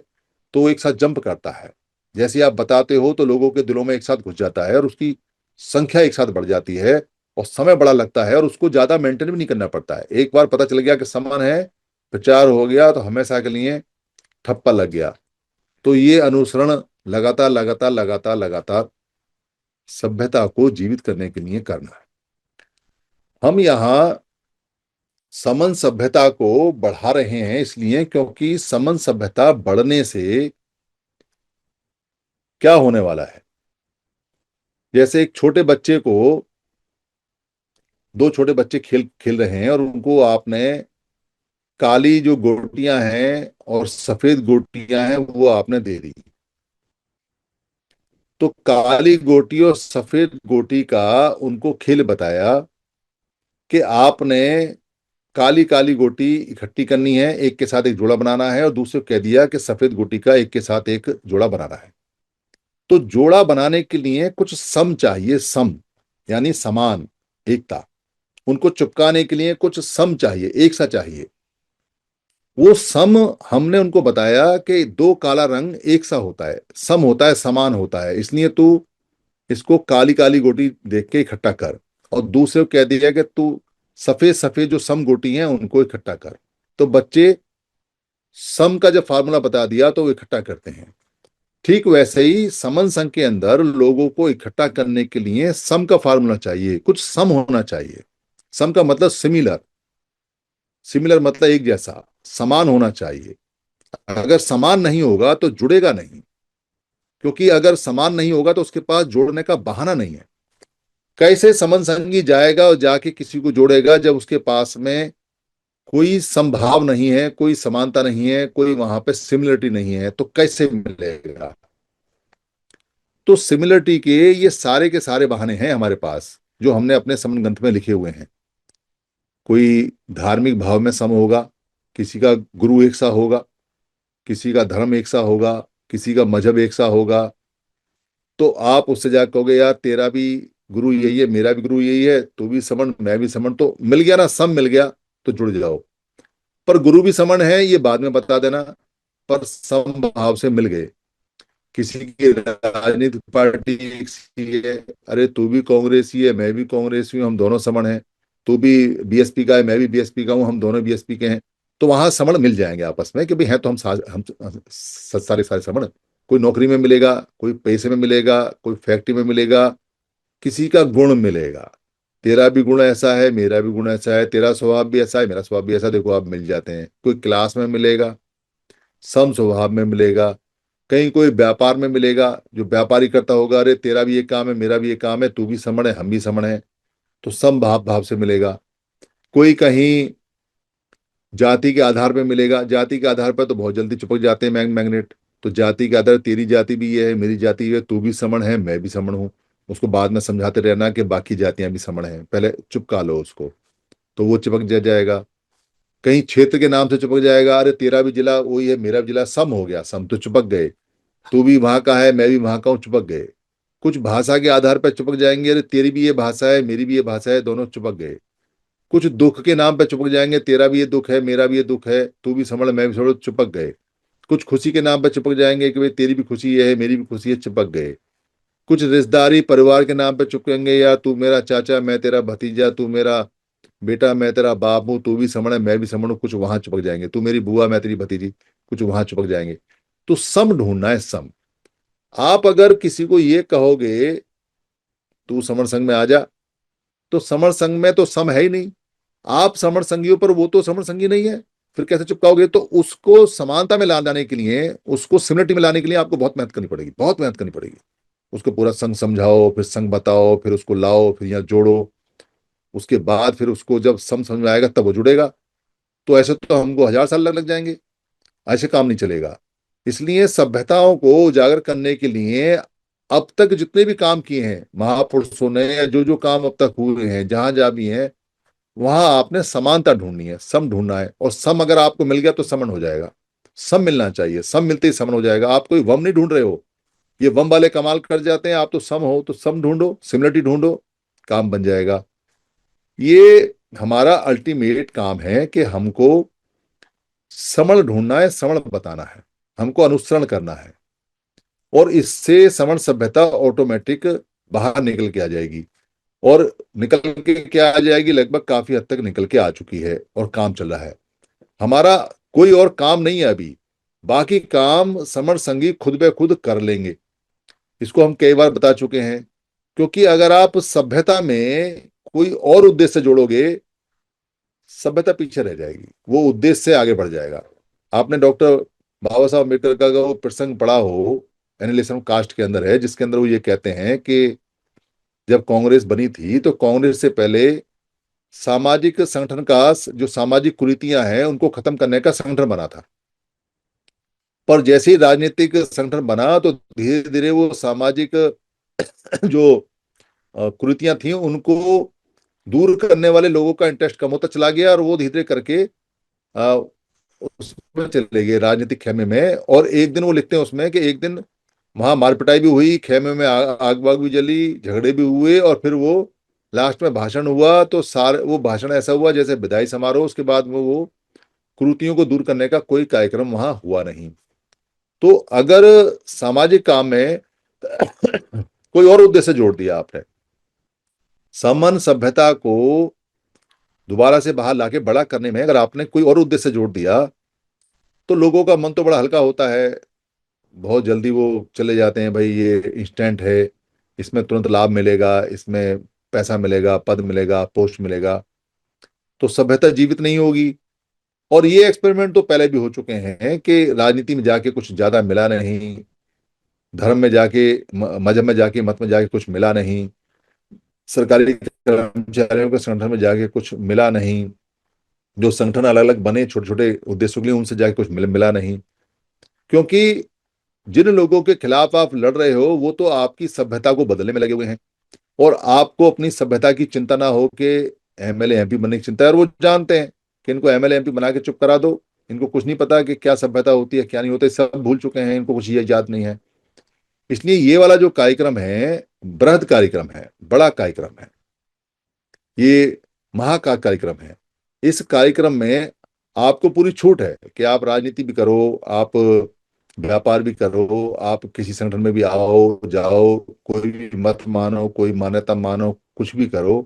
तो वो एक साथ जंप करता है। जैसे आप बताते हो तो लोगों के दिलों में एक साथ घुस जाता है और उसकी संख्या एक साथ बढ़ जाती है और समय बड़ा लगता है और उसको ज्यादा मेंटेन भी नहीं करना पड़ता है। एक बार पता चल गया कि समान है, प्रचार हो गया, तो हमेशा के लिए ठप्पा लग गया। तो ये अनुसरण लगातार लगातार लगातार लगातार सभ्यता को जीवित करने के लिए करना है। हम यहाँ समन सभ्यता को बढ़ा रहे हैं इसलिए क्योंकि समन सभ्यता बढ़ने से क्या होने वाला है, जैसे एक छोटे बच्चे को, दो छोटे बच्चे खेल खेल रहे हैं और उनको आपने काली जो गोटियां हैं और सफेद गोटियां हैं वो आपने दे दी। तो काली गोटी और सफेद गोटी का उनको खेल बताया कि आपने काली काली गोटी इकट्ठी करनी है, एक के साथ एक जोड़ा बनाना है, और दूसरे को कह दिया कि सफेद गोटी का एक के साथ एक जोड़ा बनाना है। तो जोड़ा बनाने के लिए कुछ सम चाहिए, सम यानी समान, एकता। उनको चिपकाने के लिए कुछ सम चाहिए, एक सा चाहिए। वो सम हमने उनको बताया कि दो काला रंग एक सा होता है, सम होता है, समान होता है, इसलिए तू इसको काली काली गोटी देख के इकट्ठा कर। और दूसरे को कह दिया कि तू सफेद सफेद जो सम गोटी हैं उनको इकट्ठा कर। तो बच्चे सम का जब फार्मूला बता दिया तो वो इकट्ठा करते हैं। ठीक वैसे ही समन संघ के अंदर लोगों को इकट्ठा करने के लिए सम का फार्मूला चाहिए, कुछ सम होना चाहिए। सम का मतलब सिमिलर, सिमिलर मतलब एक जैसा, समान होना चाहिए। अगर समान नहीं होगा तो जुड़ेगा नहीं, क्योंकि अगर समान नहीं होगा तो उसके पास जोड़ने का बहाना नहीं है। कैसे समन संगी जाएगा और जाके किसी को जोड़ेगा जब उसके पास में कोई संभाव नहीं है, कोई समानता नहीं है, कोई वहां पे सिमिलरिटी नहीं है, तो कैसे मिलेगा? तो सिमिलरिटी ये सारे के सारे बहाने हैं हमारे पास, जो हमने अपने समन ग्रंथ में लिखे हुए हैं। कोई धार्मिक भाव में सम होगा, किसी का गुरु एक सा होगा, किसी का धर्म एक सा होगा, किसी का मजहब एक सा होगा। तो आप उससे जाकर कहोगे यार तेरा भी गुरु यही है, मेरा भी गुरु यही है, तू भी समण मैं भी समण, तो मिल गया ना, सम मिल गया, तो जुड़ जाओ। पर गुरु भी समण है ये बाद में बता देना, पर सम भाव से मिल गए। किसी की राजनीतिक पार्टी एक सी है, अरे तू भी कांग्रेसी है, मैं भी कांग्रेसी हूँ, हम दोनों समण हैं। तू भी बीएसपी का है, मैं भी बीएसपी का हूँ, हम दोनों बीएसपी के हैं। तो वहां समण मिल जाएंगे आपस में कि भाई हैं तो हम सारे सारे समण। कोई नौकरी में मिलेगा, कोई पैसे में मिलेगा, कोई फैक्ट्री में मिलेगा, किसी का गुण मिलेगा। तेरा भी गुण ऐसा है, मेरा भी गुण ऐसा है, तेरा स्वभाव भी ऐसा है, मेरा स्वभाव भी ऐसा, देखो आप मिल जाते हैं। कोई क्लास में मिलेगा, सम स्वभाव में मिलेगा। कहीं कोई व्यापार में मिलेगा, जो व्यापारी करता होगा, अरे तेरा भी ये काम है, मेरा भी ये काम है, तू भी समण है, हम भी समण है, तो सम भाव भाव से मिलेगा। कोई कहीं जाति के आधार पे मिलेगा, जाति के आधार पर तो बहुत जल्दी चिपक जाते हैं मैग्नेट। तो जाति के आधार, तेरी जाति भी ये है, मेरी जाति ये है, तू भी समण है, मैं भी समण हूँ। उसको बाद में समझाते रहना कि बाकी जातियां भी समण हैं, पहले चुपका लो उसको, तो वो चिपक जाएगा। कहीं क्षेत्र के नाम से चिपक जाएगा, अरे तेरा भी जिला वही है, मेरा भी जिला, सम हो गया, सम तो चिपक गए। तू भी वहां का है, मैं भी वहां का हूँ, चिपक गए। कुछ भाषा के आधार पर चिपक जाएंगे, अरे तेरी भी ये भाषा है, मेरी भी ये भाषा है, दोनों चिपक गए। कुछ दुख के नाम पे चिपक जाएंगे, तेरा भी ये दुख है, मेरा भी ये दुख है, तू भी समझ मैं भी समझ, चिपक गए। कुछ खुशी के नाम पे चिपक जाएंगे कि भाई तेरी भी खुशी ये है, मेरी भी खुशी है, चिपक गए। कुछ रिश्तेदारी परिवार के नाम पे चिपकेंगे, या तू मेरा चाचा, मैं तेरा भतीजा, तू मेरा बेटा, मैं तेरा बाप हूँ, तू भी समझ मैं भी समझ, कुछ वहां चिपक जाएंगे। तू मेरी बुआ, मैं तेरी भतीजी, कुछ वहां चिपक जाएंगे। तो सम ढूंढना है, सम। आप अगर किसी को ये कहोगे तू समर संघ में आ जा, तो समर संघ में तो सम है ही नहीं। आप समर संघियों पर, वो तो समर संघी नहीं है, फिर कैसे चिपकाओगे? तो उसको समानता में ला जाने के लिए, उसको सिमिलरिटी में लाने के लिए आपको बहुत मेहनत करनी पड़ेगी, बहुत मेहनत करनी पड़ेगी। उसको पूरा संघ समझाओ, फिर संघ बताओ, फिर उसको लाओ, फिर यहाँ जोड़ो। उसके बाद फिर उसको जब समझ में आएगा तब वो जुड़ेगा। तो ऐसे तो हमको 1000 साल लग जाएंगे, ऐसे काम नहीं चलेगा। इसलिए सभ्यताओं को उजागर करने के लिए अब तक जितने भी काम किए हैं महापुरुषों ने, या जो जो काम अब तक हुए हैं, जहां जहां भी हैं, वहां आपने समानता ढूंढनी है, सम ढूंढना है। और सम अगर आपको मिल गया तो समन हो जाएगा। सम मिलना चाहिए, सम मिलते ही समन हो जाएगा। आप कोई वम नहीं ढूंढ रहे हो, ये वम वाले कमाल कर जाते हैं। आप तो सम हो, तो सम ढूंढो, सिमिलरिटी ढूंढो, काम बन जाएगा। ये हमारा अल्टीमेट काम है कि हमको समण ढूंढना है, समण बताना है, हमको अनुसरण करना है। और इससे समण सभ्यता ऑटोमेटिक बाहर निकल के आ जाएगी। और निकल के क्या आ जाएगी, लगभग काफी हद तक निकल के आ चुकी है और काम चल रहा है। हमारा कोई और काम नहीं है अभी, बाकी काम समर संगी खुद ब खुद कर लेंगे। इसको हम कई बार बता चुके हैं। क्योंकि अगर आप सभ्यता में कोई और उद्देश्य जोड़ोगे, सभ्यता पीछे रह जाएगी, वो उद्देश्य से आगे बढ़ जाएगा। आपने डॉक्टर बाबा साहब अम्बेडकर का वो प्रसंग पढ़ा हो, एनिलेशन कास्ट के अंदर है, जिसके अंदर वो ये कहते हैं कि जब कांग्रेस बनी थी तो कांग्रेस से पहले सामाजिक संगठन का, जो सामाजिक कुरीतियां हैं उनको खत्म करने का संगठन बना था। पर जैसे ही राजनीतिक संगठन बना तो धीरे धीरे वो सामाजिक जो कुरीतियां थी उनको दूर करने वाले लोगों का इंटरेस्ट कम होता चला गया, और वो धीरे धीरे करके अ, उसमें चले गए राजनीतिक खेमे में। और एक दिन वो लिखते हैं उसमें कि एक दिन वहां मारपिटाई भी हुई, खेमे में आग वाग भी जली, झगड़े भी हुए, और फिर वो लास्ट में भाषण हुआ तो सारे वो भाषण ऐसा हुआ जैसे विदाई समारोह। उसके बाद में वो कुरीतियों को दूर करने का कोई कार्यक्रम वहां हुआ नहीं। तो अगर सामाजिक काम में कोई और उद्देश्य जोड़ दिया आपने, सामान्य सभ्यता को दोबारा से बाहर लाके बड़ा करने में अगर आपने कोई और उद्देश्य जोड़ दिया, तो लोगों का मन तो बड़ा हल्का होता है। बहुत जल्दी वो चले जाते हैं, भाई ये इंस्टेंट है, इसमें तुरंत लाभ मिलेगा, इसमें पैसा मिलेगा, पद मिलेगा, पोस्ट मिलेगा, तो सभ्यता जीवित नहीं होगी। और ये एक्सपेरिमेंट तो पहले भी हो चुके हैं कि राजनीति में जाके कुछ ज्यादा मिला नहीं, धर्म में जाके, मजहब में जाके, मत में जाके कुछ मिला नहीं, सरकारी कर्मचारियों के संगठन में जाके कुछ मिला नहीं, जो संगठन अलग अलग बने छोटे छोटे उद्देश्यों के लिए उनसे जाके कुछ मिला नहीं। क्योंकि जिन लोगों के खिलाफ आप लड़ रहे हो वो तो आपकी सभ्यता को बदलने में लगे हुए हैं, और आपको अपनी सभ्यता की चिंता ना हो कि एमएलए एमपी बनने की चिंता है। और वो जानते हैं कि इनको एमएलए एमपी बना के चुप करा दो, इनको कुछ नहीं पता कि क्या सभ्यता होती है क्या नहीं होता है, सब भूल चुके हैं, इनको कुछ ये याद नहीं है। इसलिए ये वाला जो कार्यक्रम है बृहद कार्यक्रम है, बड़ा कार्यक्रम है, ये महाका कार्यक्रम है। इस कार्यक्रम में आपको पूरी छूट है कि आप राजनीति भी करो, आप व्यापार भी करो, आप किसी संगठन में भी आओ जाओ, कोई भी मत मानो, कोई मान्यता मानो, कुछ भी करो,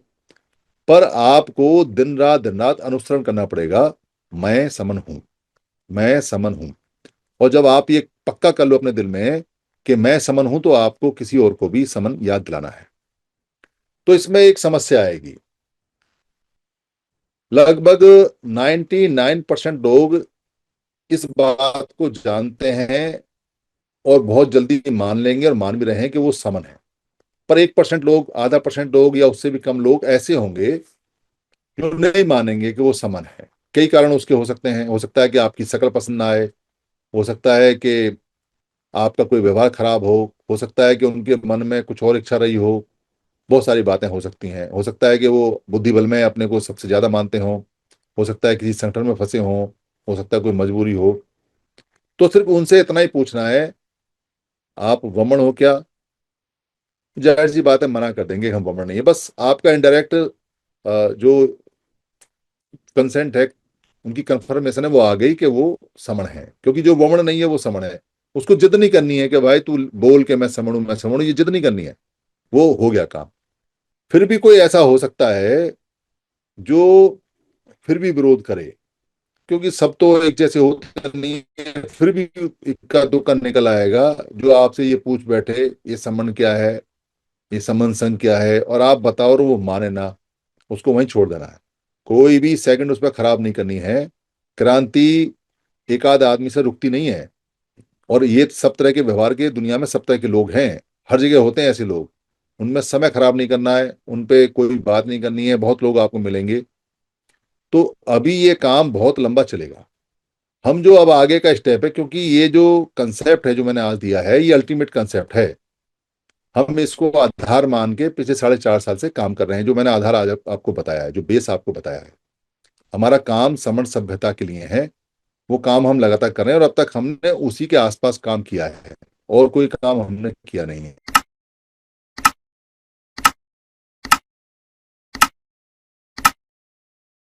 पर आपको दिन रात अनुसरण करना पड़ेगा। मैं समन हूं, मैं समन हूं। और जब आप ये पक्का कर लो अपने दिल में कि मैं समन हूं, तो आपको किसी और को भी समन याद दिलाना है। तो इसमें एक समस्या आएगी। लगभग 99% लोग इस बात को जानते हैं और बहुत जल्दी मान लेंगे और मान भी रहे हैं कि वो समन है। पर 1% लोग, आधा परसेंट लोग या उससे भी कम लोग ऐसे होंगे जो नहीं मानेंगे कि वो समन है। कई कारण उसके हो सकते हैं। हो सकता है कि आपकी शक्ल पसंद ना आए, हो सकता है कि आपका कोई व्यवहार खराब हो सकता है कि उनके मन में कुछ और इच्छा रही बहुत सारी बातें हो सकती हैं। हो सकता है कि वो बुद्धि बल में अपने को सबसे ज्यादा मानते हों, हो सकता है किसी संगठन में फंसे हों, हो सकता है कोई मजबूरी हो। तो सिर्फ उनसे इतना ही पूछना है, आप वमन हो क्या? जाहिर सी बात है मना कर देंगे, हम वमन नहीं है। बस आपका इनडायरेक्ट जो कंसेंट है, उनकी कंफर्मेशन है वो आ गई कि वो समण है। क्योंकि जो वमन नहीं है वो समण है। उसको जिद नहीं करनी है कि भाई तू बोल के मैं समण हूं, मैं समण हूं, ये जिद नहीं करनी है, वो हो गया काम। फिर भी कोई ऐसा हो सकता है जो फिर भी विरोध करे, क्योंकि सब तो एक जैसे होते नहीं है। फिर भी इक्का दुक्का निकल आएगा जो आपसे ये पूछ बैठे ये संबंध क्या है, ये संबंध संघ क्या है, और आप बताओ और वो माने ना, उसको वहीं छोड़ देना है। कोई भी सेकंड उस पर खराब नहीं करनी है। क्रांति एक आध आदमी से रुकती नहीं है। और ये सब तरह के व्यवहार के दुनिया में सब तरह के लोग हैं, हर जगह होते हैं ऐसे लोग। उनमें समय खराब नहीं करना है, उन पे कोई बात नहीं करनी है। बहुत लोग आपको मिलेंगे। तो अभी ये काम बहुत लंबा चलेगा। हम जो अब आगे का स्टेप है, क्योंकि ये जो कंसेप्ट है जो मैंने आज दिया है ये अल्टीमेट कंसेप्ट है। हम इसको आधार मान के पिछले 4.5 साल से काम कर रहे हैं। जो मैंने आधार आज आपको बताया है, जो बेस आपको बताया है, हमारा काम समण सभ्यता के लिए है। वो काम हम लगातार कर रहे हैं और अब तक हमने उसी के आसपास काम किया है, और कोई काम हमने किया नहीं है।